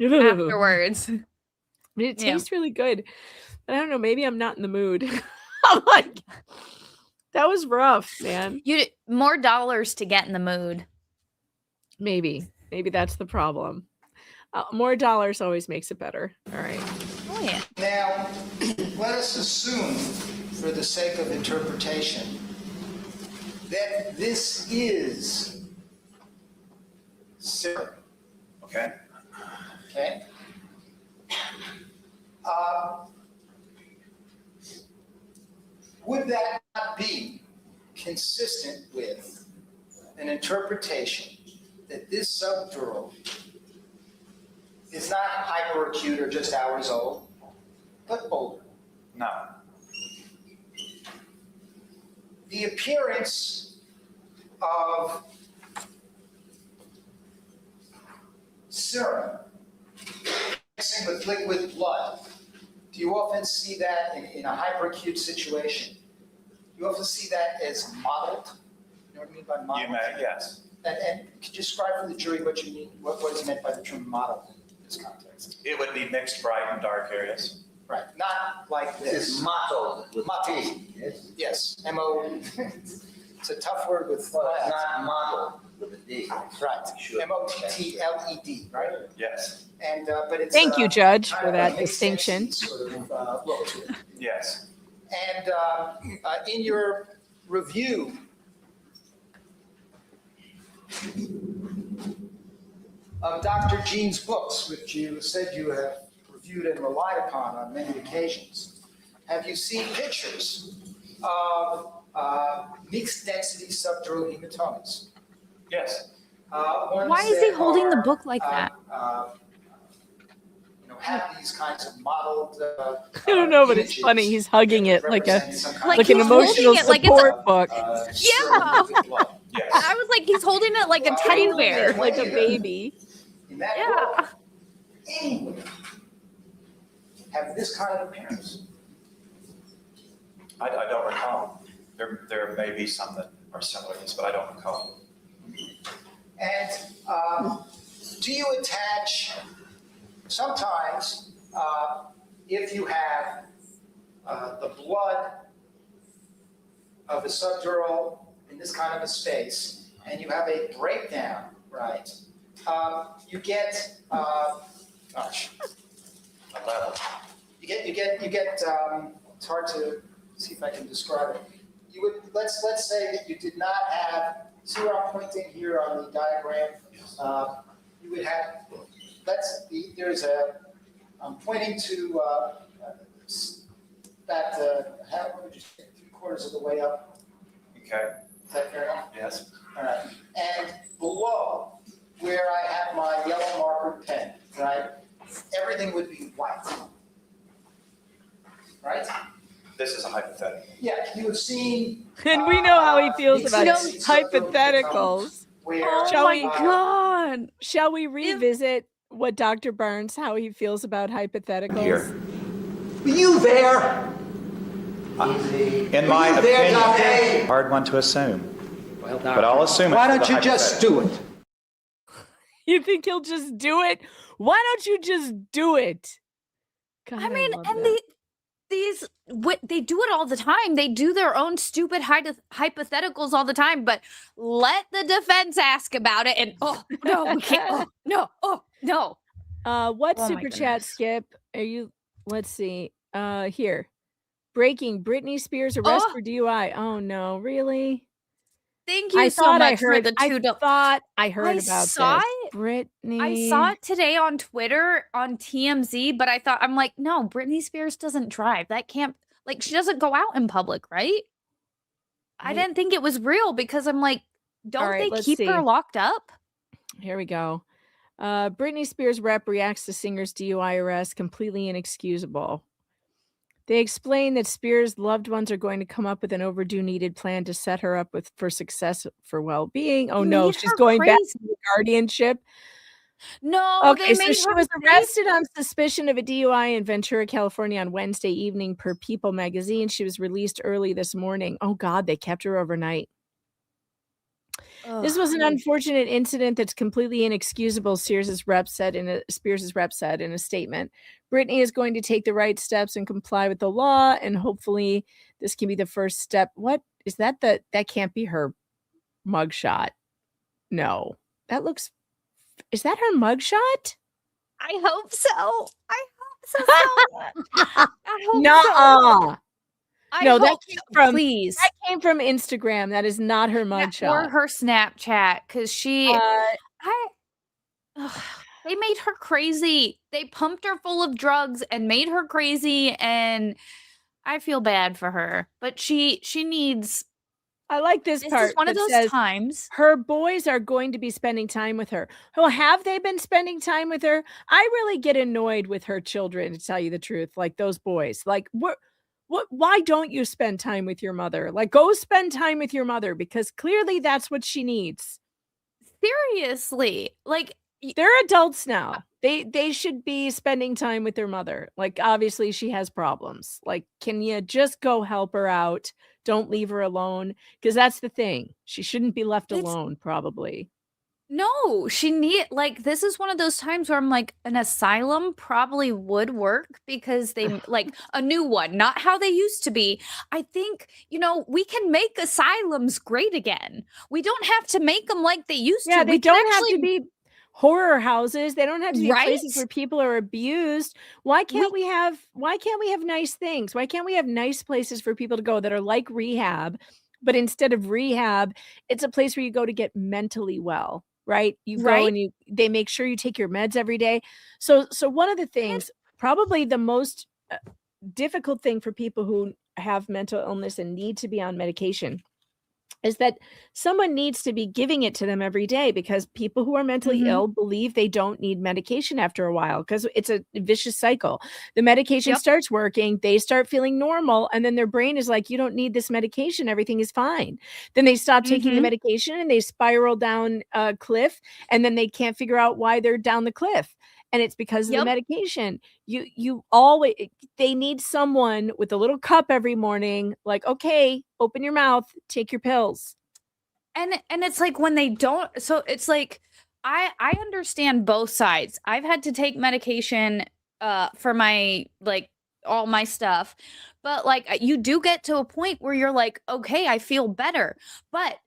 afterwards. It tastes really good. But I don't know. Maybe I'm not in the mood. I'm like, that was rough, man. More dollars to get in the mood. Maybe that's the problem. More dollars always makes it better. All right. Oh yeah. Now, let us assume, for the sake of interpretation, that this is syrup. Okay? Okay? Would that not be consistent with an interpretation that this subdural is not hyperacute or just hours old, but older? No. The appearance of serum mixing with liquid blood, do you often see that in a hyperacute situation? You often see that as mottled? You know what I mean by mottled? You may, yes. And could you describe for the jury what you mean, what is meant by the term mottled in this context? It would be mixed bright and dark areas. Right, not like This this. is mottled with Mottled. T, yes? Yes, M-O, it's a tough word with. Well, it's not mottled with a D. Right, Sure. M-O-T-T-L-E-D, right? Yes. And, but it's. Thank you, Judge, kind for of a that mixed distinction. sort of look to it. Yes. And in your review of Dr. Jean's books, which you said you have reviewed and relied upon on many occasions, have you seen pictures of mixed density subdural hematomas. Yes. Ones Why is he that holding the are, book like that? Have these kinds of modeled. I don't know, but it's images funny. He's hugging that it like a represent some kind Like like of an he's holding emotional it like it's a- support book. Yeah. with blood. Yes. I was like, he's holding it like a teddy bear. Like a baby. In that Yeah. book, anywhere have this kind of appearance. I don't recall. There may be some that are similar to this, but I don't recall. And do you attach, sometimes, if you have the blood of a subdural in this kind of a space, and you have a breakdown, right? You get, gosh, A level. you get. It's hard to see if I can describe it. You would let's say that you did not have. See where I'm pointing here on the diagram? You would have. I'm pointing to what would you say, 3/4 of the way up. Okay. Is that fair enough? Yes. All right. And below, where I have my yellow marker pen, right? Everything would be white. Right? This is a hypothetical. Yeah, you have seen. And we know how he feels these about density subdural hypotheticals. Where, Oh Shall my we- god. Shall we revisit what Dr. Burns, how he feels about hypotheticals? Here. You there? In my Are you there, Dr. opinion, hard one to assume, Well, but I'll assume it. why for don't the you just hypothetical. do it? You think he'll just do it? Why don't you just do it? God, I mean, love and that. they do it all the time. They do their own stupid hypotheticals all the time, but let the defense ask about it and no, we can't. No. What Oh my super chat, goodness. Skip? Are you? Let's see. Here. Breaking: Britney Spears arrest for DUI. Oh no, really? Thank you I so thought much I heard. for the I two. thought I heard I about saw this. it. Britney. I saw it today on Twitter on TMZ, but I'm like, no, Britney Spears doesn't drive. That can't, like, she doesn't go out in public, right? I didn't think it was real because I'm like, don't right, they let's keep her see. locked up? Here we go. Britney Spears rep reacts to singer's DUI arrest, completely inexcusable. They explain that Spears' loved ones are going to come up with an overdue needed plan to set her up for success for well-being. Oh no, Made she's her going back crazy. to the guardianship. No, Okay, they so made she her was crazy. arrested on suspicion of a DUI in Ventura, California on Wednesday evening per People magazine. She was released early this morning. Oh God, they kept her overnight. This was an unfortunate incident that's completely inexcusable, Spears' rep said in a statement. Britney is going to take the right steps and comply with the law, and hopefully this can be the first step. What is that? That can't be her mugshot. No, that looks. Is that her mugshot? I hope so. I hope so. I hope No. so. I No, that hope came so. from- Please. That came from Instagram. That is not her Or mugshot. her Snapchat, because she, they made her crazy. They pumped her full of drugs and made her crazy, and I feel bad for her. But she needs. I like this This part. is one of that those says, times. her boys are going to be spending time with her. Well, have they been spending time with her? I really get annoyed with her children, to tell you the truth. Like those boys. Like, what? Why don't you spend time with your mother? Like, go spend time with your mother, because clearly that's what she needs. Seriously, like They're adults now. They should be spending time with their mother. Like, obviously she has problems. Like, can you just go help her out? Don't leave her alone, because that's the thing. She shouldn't be left It's- alone, probably. no, this is one of those times where I'm like, an asylum probably would work, because they like a new one, not how they used to be. I think, we can make asylums great again. We don't have to make them like they used Yeah, to. they We can don't have actually to be horror houses. They don't have to be places Right? where people are abused. Why can't we have nice things? Why can't we have nice places for people to go that are like rehab, but instead of rehab, it's a place where you go to get mentally well, right? You go Right. and they make sure you take your meds every day. So one of the things, probably the most difficult thing for people who have mental illness and need to be on medication is that someone needs to be giving it to them every day, because people who are mentally ill believe they don't need medication after a while, because it's a vicious cycle. The medication starts working, they start feeling normal, and then their brain is like, you don't need this medication, everything is fine. Then they stop taking the medication and they spiral down a cliff, and then they can't figure out why they're down the cliff. And it's because of the medication. You always, they need someone with a little cup every morning, like, okay, open your mouth, take your pills. And it's like when they don't, so it's like I understand both sides. I've had to take medication for my, like, all my stuff, but like you do get to a point where you're like, okay, I feel better. But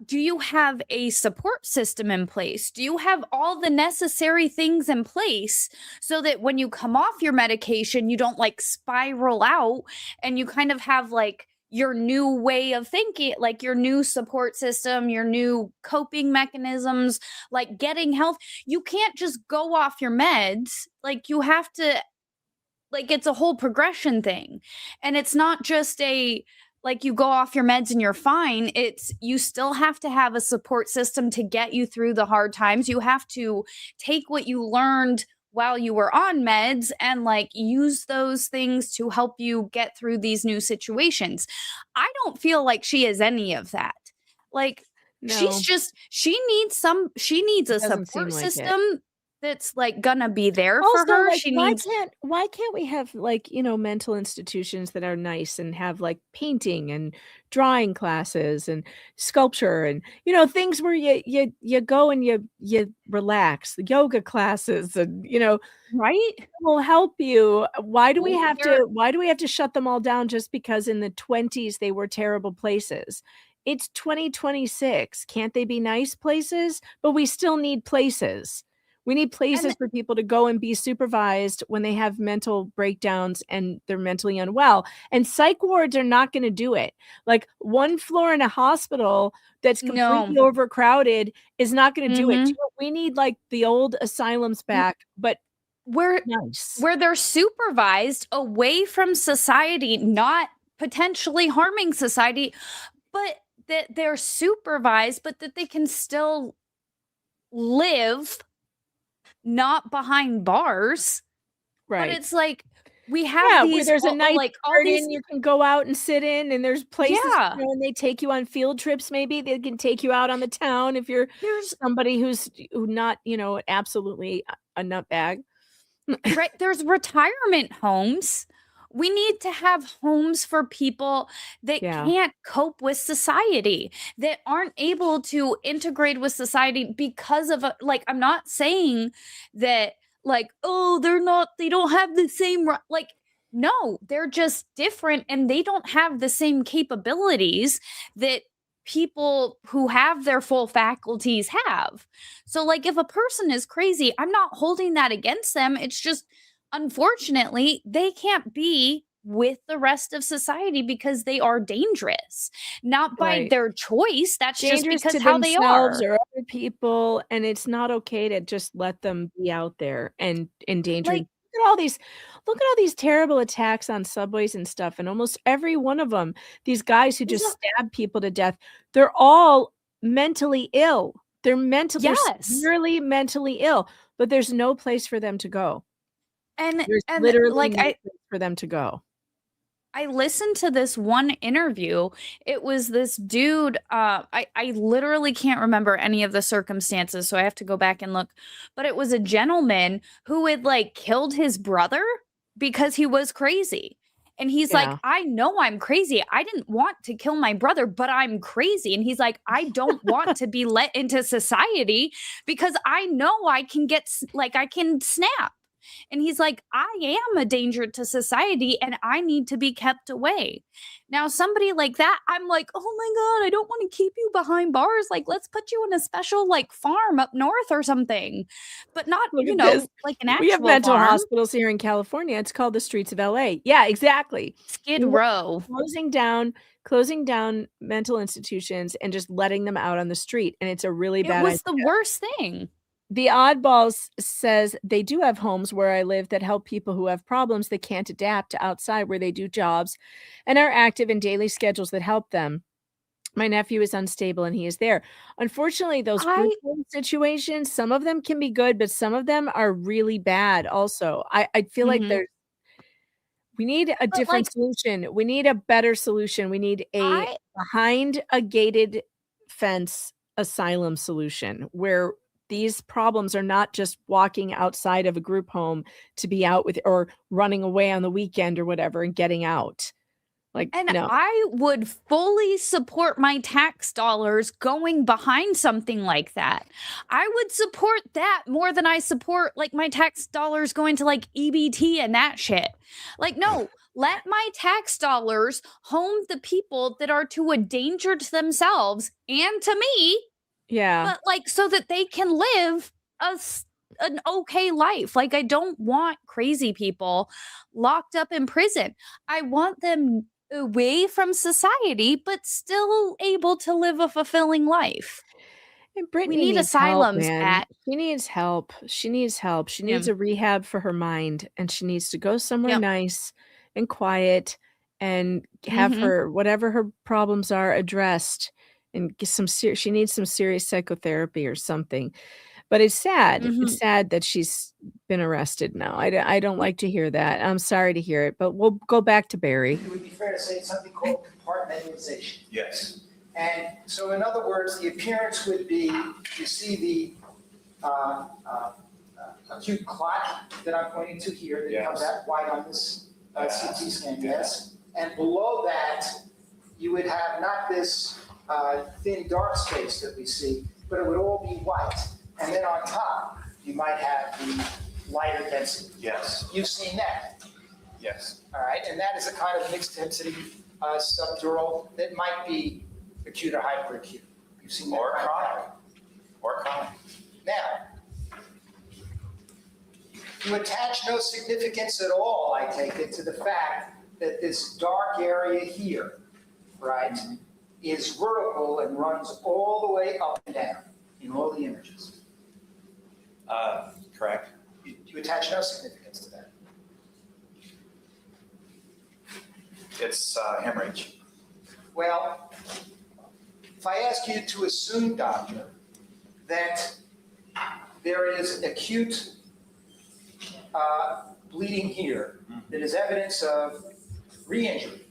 do you have a support system in place? Do you have all the necessary things in place so that when you come off your medication, you don't like spiral out, and you kind of have like your new way of thinking, like your new support system, your new coping mechanisms, like getting health? You can't just go off your meds. Like you have to, like, it's a whole progression thing. And it's not just like you go off your meds and you're fine. It's, you still have to have a support system to get you through the hard times. You have to take what you learned while you were on meds and like use those things to help you get through these new situations. I don't feel like she is any of that. Like she's just, she needs a support system that's like gonna be there Also, for her. like, She why needs can't we have, like, mental institutions that are nice and have like painting and drawing classes and sculpture and things where you go and you relax, the yoga classes, and right? will help you. Why do we have to shut them all down just because in the 20s they were terrible places? It's 2026. Can't they be nice places? But we still need places. We need places for people to go and be supervised when they have mental breakdowns and they're mentally unwell. And psych wards are not going to do it. Like one floor in a hospital that's completely overcrowded is not going to do it. We need like the old asylums back, but where they're supervised away from society, not potentially harming society, but that they're supervised, but that they can still live not behind bars. Right. But it's like we have these, where there's a nice like all garden these, you can go out and sit in, and there's places, and they take you on field trips. Maybe they can take you out on the town if you're somebody who's not, absolutely a nutbag. right? There's retirement homes. We need to have homes for people that can't cope with society, that aren't able to integrate with society because of like, I'm not saying that like, oh, they don't have the same, like, no, they're just different and they don't have the same capabilities that people who have their full faculties have. So like, if a person is crazy, I'm not holding that against them. It's just, unfortunately, they can't be with the rest of society because they are dangerous, not by their choice. That's dangerous just because to how they are. or other people, and it's not okay to just let them be out there and endangering. Look at all these terrible attacks on subways and stuff, and almost every one of them, these guys who just stab people to death, they're all mentally ill. They're severely mentally ill, but there's no place for them to go. And literally like no place for them to go. I listened to this one interview. It was this dude. I literally can't remember any of the circumstances, so I have to go back and look. But it was a gentleman who had like killed his brother because he was crazy. And he's like, I know I'm crazy. I didn't want to kill my brother, but I'm crazy. And he's like, I don't want to be let into society because I know I can I can snap. And he's like, I am a danger to society and I need to be kept away. Now, somebody like that, I'm like, oh my God, I don't want to keep you behind bars. Like, let's put you in a special like farm up north or something, but not, like an actual We have mental farm. hospitals here in California. It's called the streets of LA. Yeah, exactly. Skid Row. Closing down mental institutions and just letting them out on the street. And it's a really bad idea. It was the worst thing. The Oddballs says they do have homes where I live that help people who have problems that can't adapt to outside where they do jobs and are active in daily schedules that help them. My nephew is unstable and he is there. Unfortunately, those group home situations, some of them can be good, but some of them are really bad also. I feel like we need a different solution. We need a better solution. We need a behind a gated fence asylum solution where these problems are not just walking outside of a group home to be out with or running away on the weekend or whatever and getting out. No. I would fully support my tax dollars going behind something like that. I would support that more than I support my tax dollars going to EBT and that shit. No, let my tax dollars home the people that are to a danger to themselves and to me. Yeah. But so that they can live an okay life. I don't want crazy people locked up in prison. I want them away from society, but still able to live a fulfilling life. And Brittany we need needs asylums, help, Pat. She needs help. She needs help. She needs a rehab for her mind, and she needs to go somewhere nice and quiet and have her whatever her problems are addressed and get some she needs some serious psychotherapy or something. But it's sad. It's sad that she's been arrested now. I don't like to hear that. I'm sorry to hear it, but we'll go back to Barry. It would be fair to say it's something called compartmentalization. Yes. And so in other words, the appearance would be, you see the acute clot that I'm pointing to here that comes out white on this CT scan, yes. And below that, you would have not this thin dark space that we see, but it would all be white. And then on top, you might have the lighter density. Yes. You've seen that. Yes. All right, and that is a kind of mixed density subdural that might be acute or hyperacute. You've seen that. Or chronic. Or chronic. Now, you attach no significance at all, I take it, to the fact that this dark area here, right, is vertical and runs all the way up and down in all the images. Correct. You attach no significance to that. It's hemorrhage. Well, if I ask you to assume, doctor, that there is acute bleeding here that is evidence of re-injury,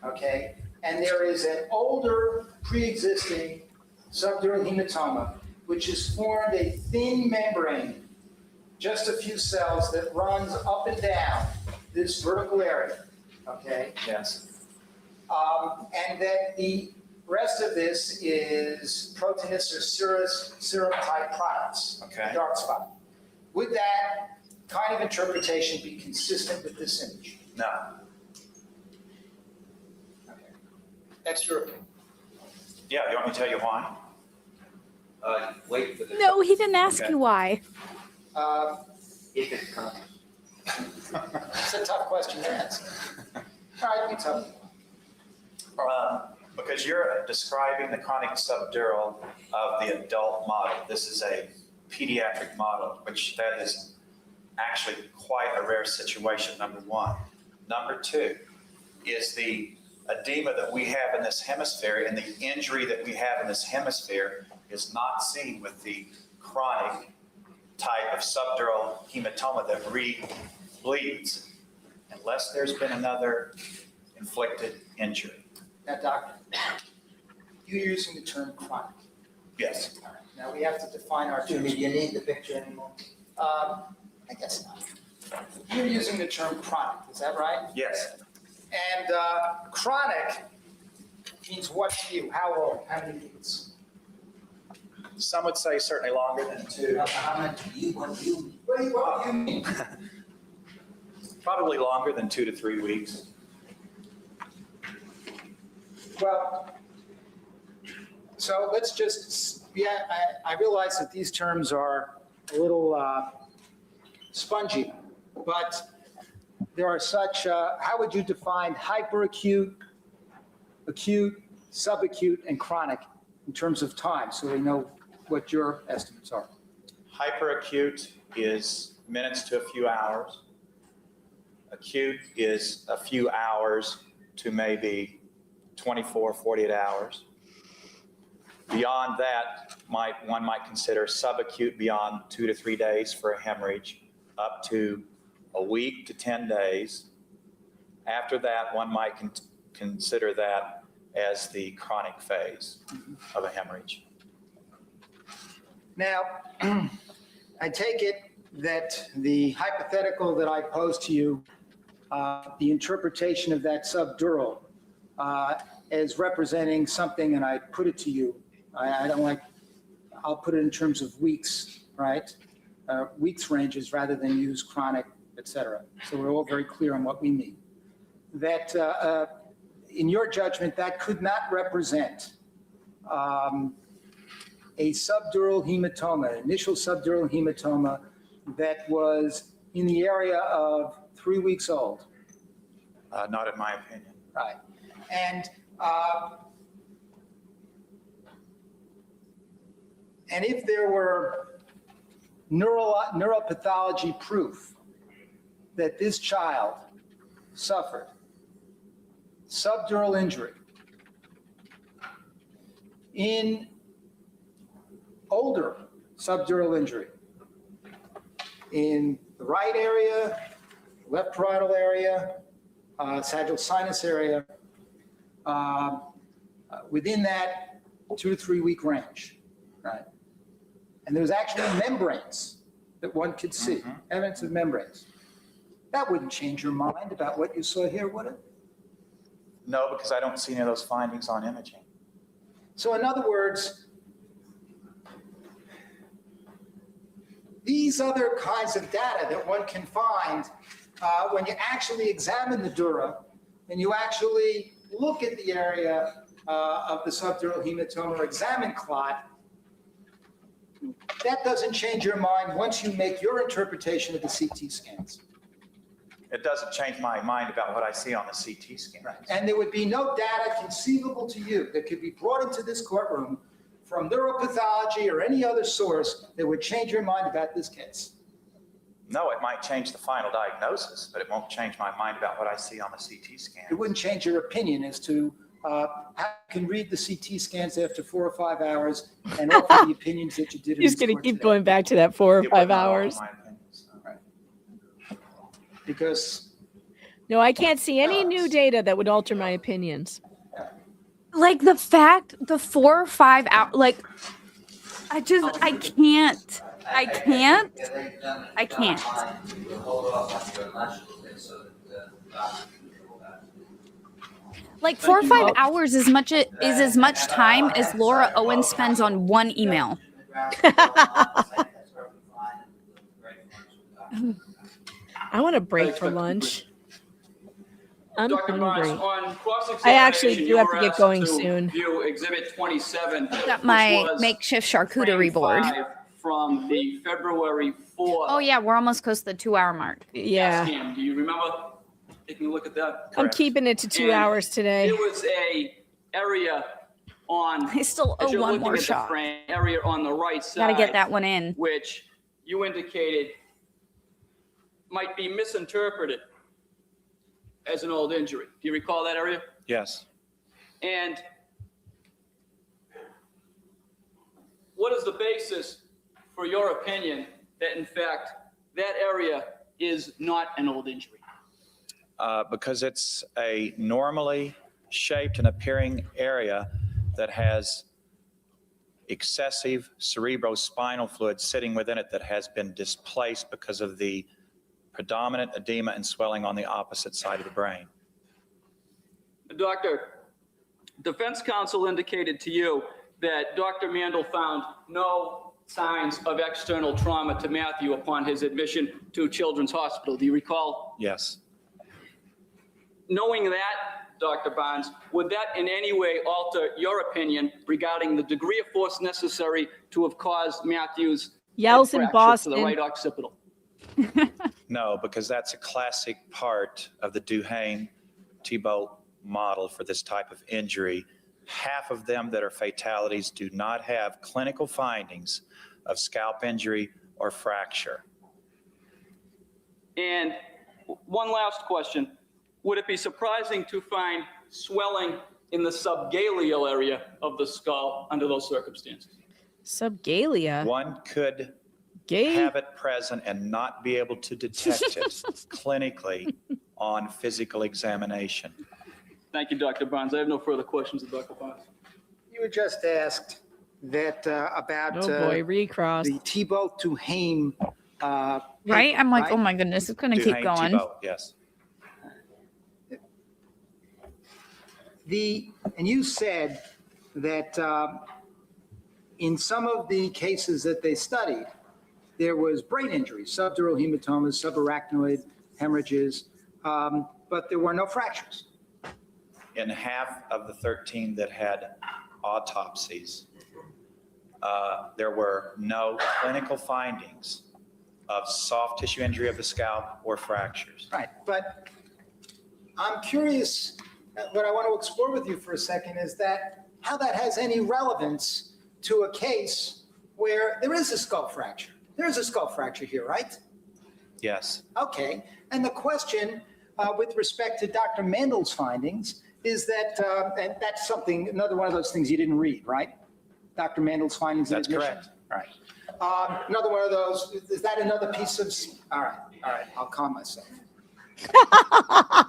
okay, and there is an older pre-existing subdural hematoma which has formed a thin membrane, just a few cells that runs up and down this vertical area, okay? Yes. And that the rest of this is proteinous or serum type products, Okay. dark spot. Would that kind of interpretation be consistent with this image? No. Okay. That's your opinion. Yeah, you want me to tell you why? Wait for the. No, he didn't ask Okay. you why. If it comes. It's a tough question to answer. All right, you tell me. Because you're describing the chronic subdural of the adult model. This is a pediatric model, which that is actually quite a rare situation, number one. Number two is the edema that we have in this hemisphere and the injury that we have in this hemisphere is not seen with the chronic type of subdural hematoma that bleeds unless there's been another inflicted injury. Now, doctor, you're using the term chronic. Yes. All right. Now, we have to define our terms. Do you need the picture anymore? I guess not. You're using the term chronic, is that right? Yes. And chronic means what to you? How long? How many weeks? Some would say certainly longer than 2. How much do you, what do you mean? What do you mean? Probably longer than 2 to 3 weeks. Well, so let's just, I realize that these terms are a little spongy, but there are such, how would you define hyperacute, acute, subacute, and chronic in terms of time, so we know what your estimates are? Hyperacute is minutes to a few hours. Acute is a few hours to maybe 24, 48 hours. Beyond that, one might consider subacute beyond 2 to 3 days for a hemorrhage, up to a week to 10 days. After that, one might consider that as the chronic phase of a hemorrhage. Now, I take it that the hypothetical that I posed to you, the interpretation of that subdural as representing something, and I put it to you, I'll put it in terms of weeks, right? Weeks ranges rather than use chronic, et cetera. So we're all very clear on what we mean. That in your judgment, that could not represent a subdural hematoma, initial subdural hematoma that was in the area of 3 weeks old. Not in my opinion. Right. And if there were neuropathology proof that this child suffered subdural injury in older subdural injury in the right area, left parietal area, sagittal sinus area, within that 2 to 3 week range, right? And there's actually membranes that one could see, evidence of membranes. That wouldn't change your mind about what you saw here, would it? No, because I don't see any of those findings on imaging. So in other words, these other kinds of data that one can find when you actually examine the dura and you actually look at the area of the subdural hematoma or examine clot, that doesn't change your mind once you make your interpretation of the CT scans. It doesn't change my mind about what I see on the CT scan. Right. And there would be no data conceivable to you that could be brought into this courtroom from neuropathology or any other source that would change your mind about this case. No, it might change the final diagnosis, but it won't change my mind about what I see on the CT scan. It wouldn't change your opinion as to how you can read the CT scans after 4 or 5 hours and offer the opinions that you did. He's going to keep going back to that 4 or 5 hours. Right. Because No, I can't see any new data that would alter my opinions. Like the 4 or 5 hours, like I can't. Like 4 or 5 hours is as much time as Laura Owen spends on one email. I want a break for lunch. I'm Dr. Barnes, hungry. on cross-examination, I actually do you have to were get asked going to soon. View Exhibit 27. Got my which was makeshift charcuterie frame board. 5 from the February 4th. Oh yeah, we're almost close to the 2 hour mark. Yeah, Scan. Do you remember taking a look at that? I'm keeping it to 2 And hours today. There was a area on. I still as owe you're one looking more at the shot. frame, area on the right side. Got to get that one in. Which you indicated might be misinterpreted as an old injury. Do you recall that area? Yes. And what is the basis for your opinion that in fact that area is not an old injury? Because it's a normally shaped and appearing area that has excessive cerebrospinal fluid sitting within it that has been displaced because of the predominant edema and swelling on the opposite side of the brain. Doctor, defense counsel indicated to you that Dr. Mandel found no signs of external trauma to Matthew upon his admission to Children's Hospital. Do you recall? Yes. Knowing that, Dr. Barnes, would that in any way alter your opinion regarding the degree of force necessary to have caused Matthew's Yells in fracture Boston. to the right occipital? No, because that's a classic part of the Duhame-Thibault model for this type of injury. Half of them that are fatalities do not have clinical findings of scalp injury or fracture. And one last question. Would it be surprising to find swelling in the subgaleal area of the skull under those circumstances? Subgalia. One could have it present and not be able to detect it clinically on physical examination. Thank you, Dr. Barnes. I have no further questions of Dr. Barnes. You were just asked that about Oh boy, recross. the T-bolt to Haim. Right? I'm like, right? oh my goodness, it's going to keep Duhaime going. Thibault, yes. And you said that in some of the cases that they studied, there was brain injury, subdural hematomas, subarachnoid hemorrhages, but there were no fractures. In half of the 13 that had autopsies, there were no clinical findings of soft tissue injury of the scalp or fractures. Right, but I'm curious, what I want to explore with you for a second is that how that has any relevance to a case where there is a skull fracture. There is a skull fracture here, right? Yes. Okay, and the question with respect to Dr. Mandel's findings is that, and that's something, another one of those things you didn't read, right? Dr. Mandel's findings. That's admission? correct. All right. Another one of those, is that another piece of, all right, I'll calm myself.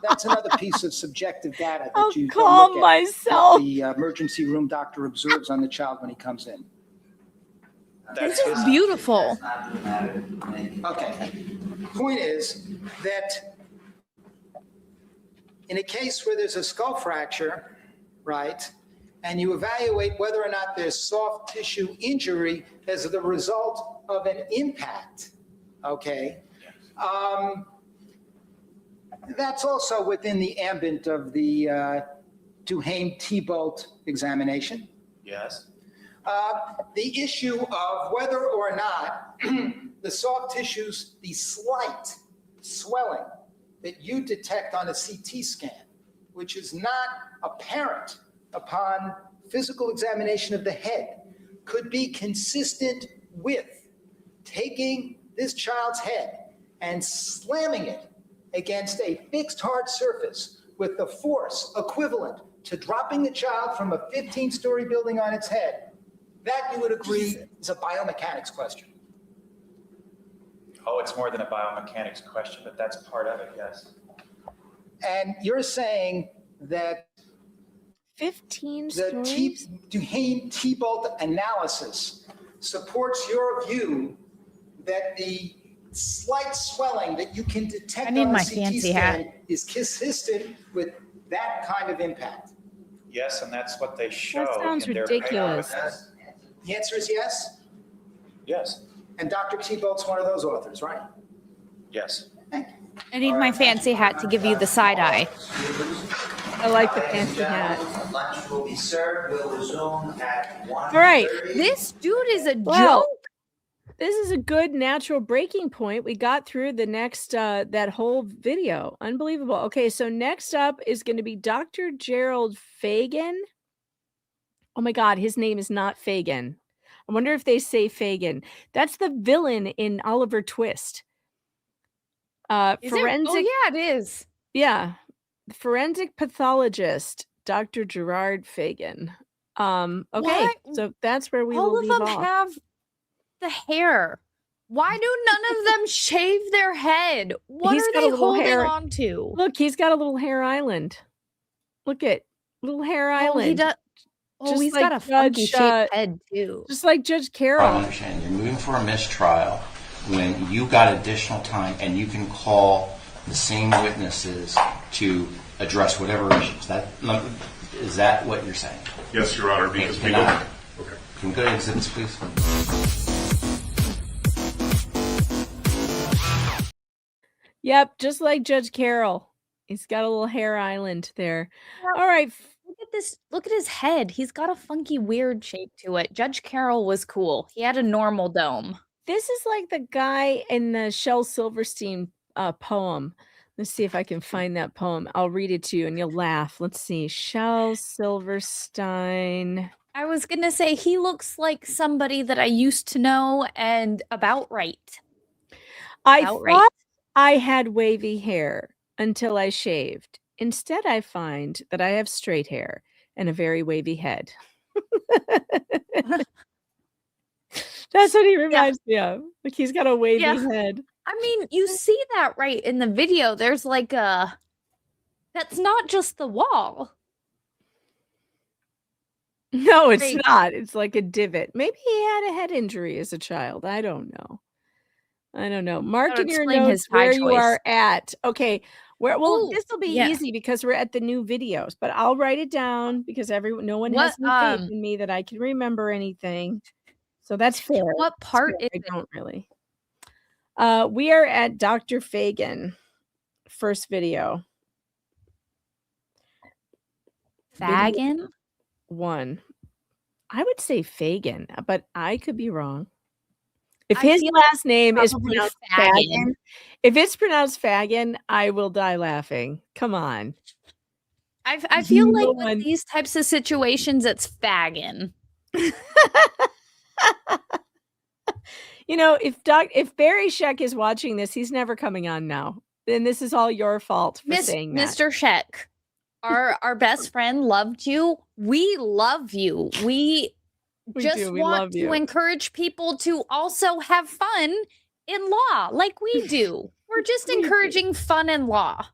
That's another piece of subjective data I'll that you calm don't look at, myself. what the emergency room doctor observes on the child when he comes in. This is beautiful. That's not the matter. Thank you. Okay. Point is that in a case where there's a skull fracture, right, and you evaluate whether or not there's soft tissue injury as the result of an impact, okay, that's also within the ambit of the Duhaime T-bolt examination. Yes. The issue of whether or not the soft tissues, the slight swelling that you detect on a CT scan, which is not apparent upon physical examination of the head, could be consistent with taking this child's head and slamming it against a fixed hard surface with the force equivalent to dropping the child from a 15-story building on its head. That, you would agree, is a biomechanics question. Oh, it's more than a biomechanics question, but that's part of it, yes. And you're saying that 15 the stories? Duhaime T-bolt analysis supports your view that the slight swelling that you can detect I need on my a CT fancy scan hat. is consistent with that kind of impact. Yes, and that's what they show. sounds in their ridiculous. papers. The answer is yes? Yes, And Dr. T-bolt's one of those authors, right? yes. Thank you. I need my fancy hat to give you the side eye. I like the fancy hat. Lunch will be served. We'll resume at 1:30. All right. This dude is a Well, joke. This is a good natural breaking point. We got through the next, that whole video. Unbelievable. Okay, so next up is going to be Dr. Gerald Fagan. Oh my God, his name is not Fagan. I wonder if they say Fagan. That's the villain in Oliver Twist. Is it? Forensic, Oh, yeah, it is. yeah, forensic pathologist, Dr. Gerard Fagan. Okay, What? so that's where we All will of leave them off. have the hair. Why do none of them shave their head? What He's are got a they little holding hair. on to? Look, he's got a little hair island. Look at little hair Oh, island. he does. Oh, Just he's like got a funky Judge, shaped head too. Just like Judge I Carroll. don't understand. You're moving for a mistrial when you got additional time and you can call the same witnesses to address whatever issues. Is that what you're saying? Yes, Your Honor, because we Can I- don't. Okay. Can we go to exhibits, please? Yep, just like Judge Carroll. He's got a little hair island there. All right. Look at this. Look at his head. He's got a funky, weird shape to it. Judge Carroll was cool. He had a normal dome. This is like the guy in the Shel Silverstein poem. Let's see if I can find that poem. I'll read it to you and you'll laugh. Let's see. Shel Silverstein. I was gonna say he looks like somebody that I used to know and about right. I About thought right. I had wavy hair until I shaved. Instead, I find that I have straight hair and a very wavy head. That's what he reminds me of. Like he's got a wavy head. I mean, you see that right in the video. There's like that's not just the wall. No, it's Like- not. It's like a divot. Maybe he had a head injury as a child. I don't know. Mark That'll in your explain notes his pie where you choice. are at. Okay. Ooh, This will be yeah. easy because we're at the new videos, but I'll write it down because no one has What, any faith in me that I can remember anything. So that's fair. What part is I it? don't really. We are at Dr. Fagan. First video. Fagin? 1. I would say Fagan, but I could be wrong. If I his feel last name is probably pronounced Fagin. Fagin, if it's pronounced Fagin, I will die laughing. Come on. I feel like No with one- these types of situations, it's Fagin. You know, if Barry Sheck is watching this, he's never coming on now. Then this is all your fault for saying that. Mr. Sheck, our best friend loved you. We love you. We just do. We want love to you. encourage people to also have fun in law, like we do. We're just We do. encouraging fun in law.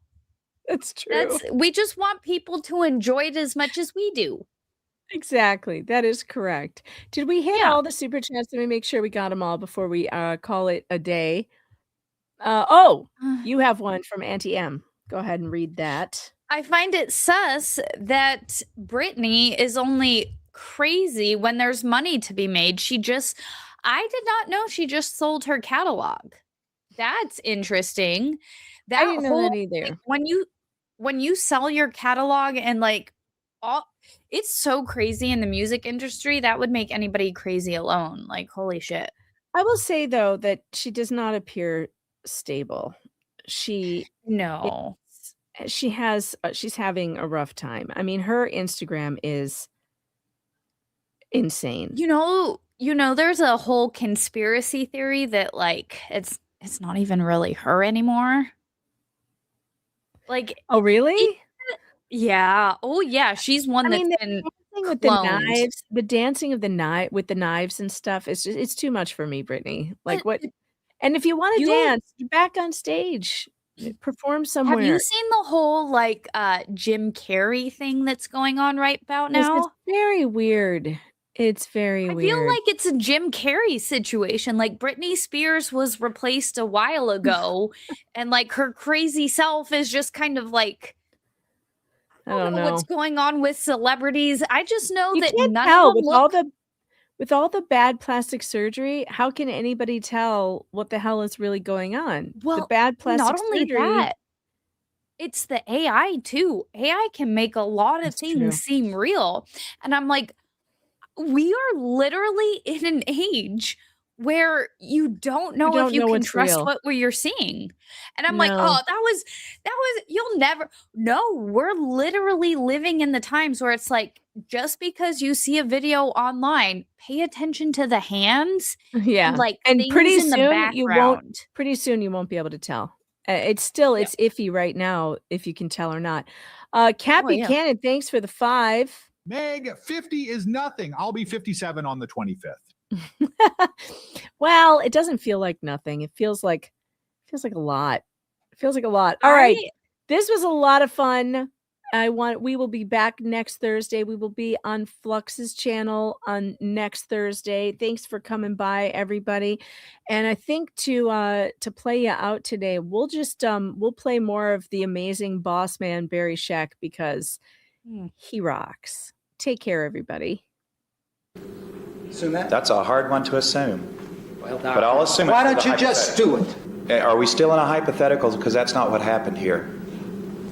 That's true. We just want people to enjoy it as much as we do. Exactly. That is correct. Did we hit Yeah. all the super chats? Let me make sure we got them all before we call it a day. You have one from Auntie M. Go ahead and read that. I find it sus that Brittany is only crazy when there's money to be made. I did not know she just sold her catalog. That's interesting. I didn't know that either. When you sell your catalog and like it's so crazy in the music industry, that would make anybody crazy alone. Like, holy shit. I will say though that she does not appear stable. She's having a rough time. I mean, her Instagram is insane. You know, there's a whole conspiracy theory that like it's not even really her anymore. Like, oh really? Yeah. Oh yeah. She's one that's the been dancing with the cloned. knives, the dancing of the with the knives and stuff is just it's too much for me, Brittany. Like But- what? And if you want to You- dance, you're back on stage, perform somewhere. Have you seen the whole like Jim Carrey thing that's going on right about Yes, now? it's very weird. It's very I weird. feel like it's a Jim Carrey situation. Like Britney Spears was replaced a while ago, and like her crazy self is just kind of like I don't know. what's going on with celebrities. I just know You that can't none tell of them with with all the bad plastic surgery. How can anybody tell what the hell is really going on? The Well, bad plastic not only surgery. that, it's the AI too. AI can make a lot of That's things true. seem real. And I'm like, we are literally in an age where you don't know don't if you know can what's trust real. what you're seeing. And I'm like, No. oh, that was you'll never. No, we're literally living in the times where it's like, just because you see a video online, pay attention to the hands Yeah. and like And things pretty in the soon background. you won't be able to tell. It's iffy right now if you can tell or not. Cappy yeah. Cannon, thanks for the 5. Meg, 50 is nothing. I'll be 57 on the 25th. Well, it doesn't feel like nothing. It feels like a lot. It feels like a lot. All right. This was a lot of fun. We will be back next Thursday. We will be on Fluxx's channel on next Thursday. Thanks for coming by, everybody. And I think to play you out today, we'll just we'll play more of the amazing boss man Barry Sheck because he rocks. Take care, everybody. Assume that? That's a hard one to assume. Well, But I'll assume it why for don't the you just do it? Are we still in a hypothetical? Because that's not what happened here.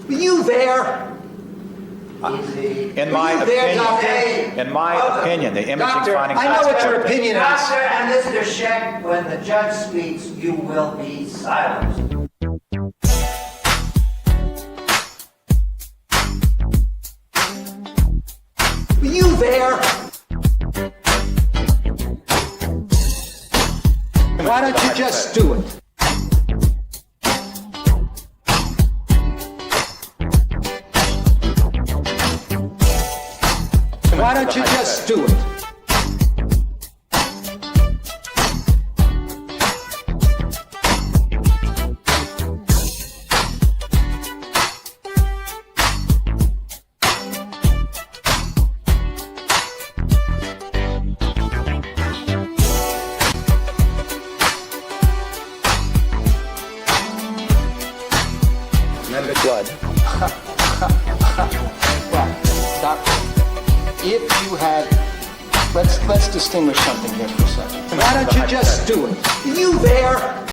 Were you there? In my Were you there, opinion, Doctor? in my opinion, the imaging Doctor, findings. I know what your opinion is. Doctor and Mr. Sheck, when the judge speaks, you will be silenced. Were you there? Why don't you just do it? Why don't you just do it? Well, doctor, if you had, let's distinguish something here for a second. Why don't you just do it? You there?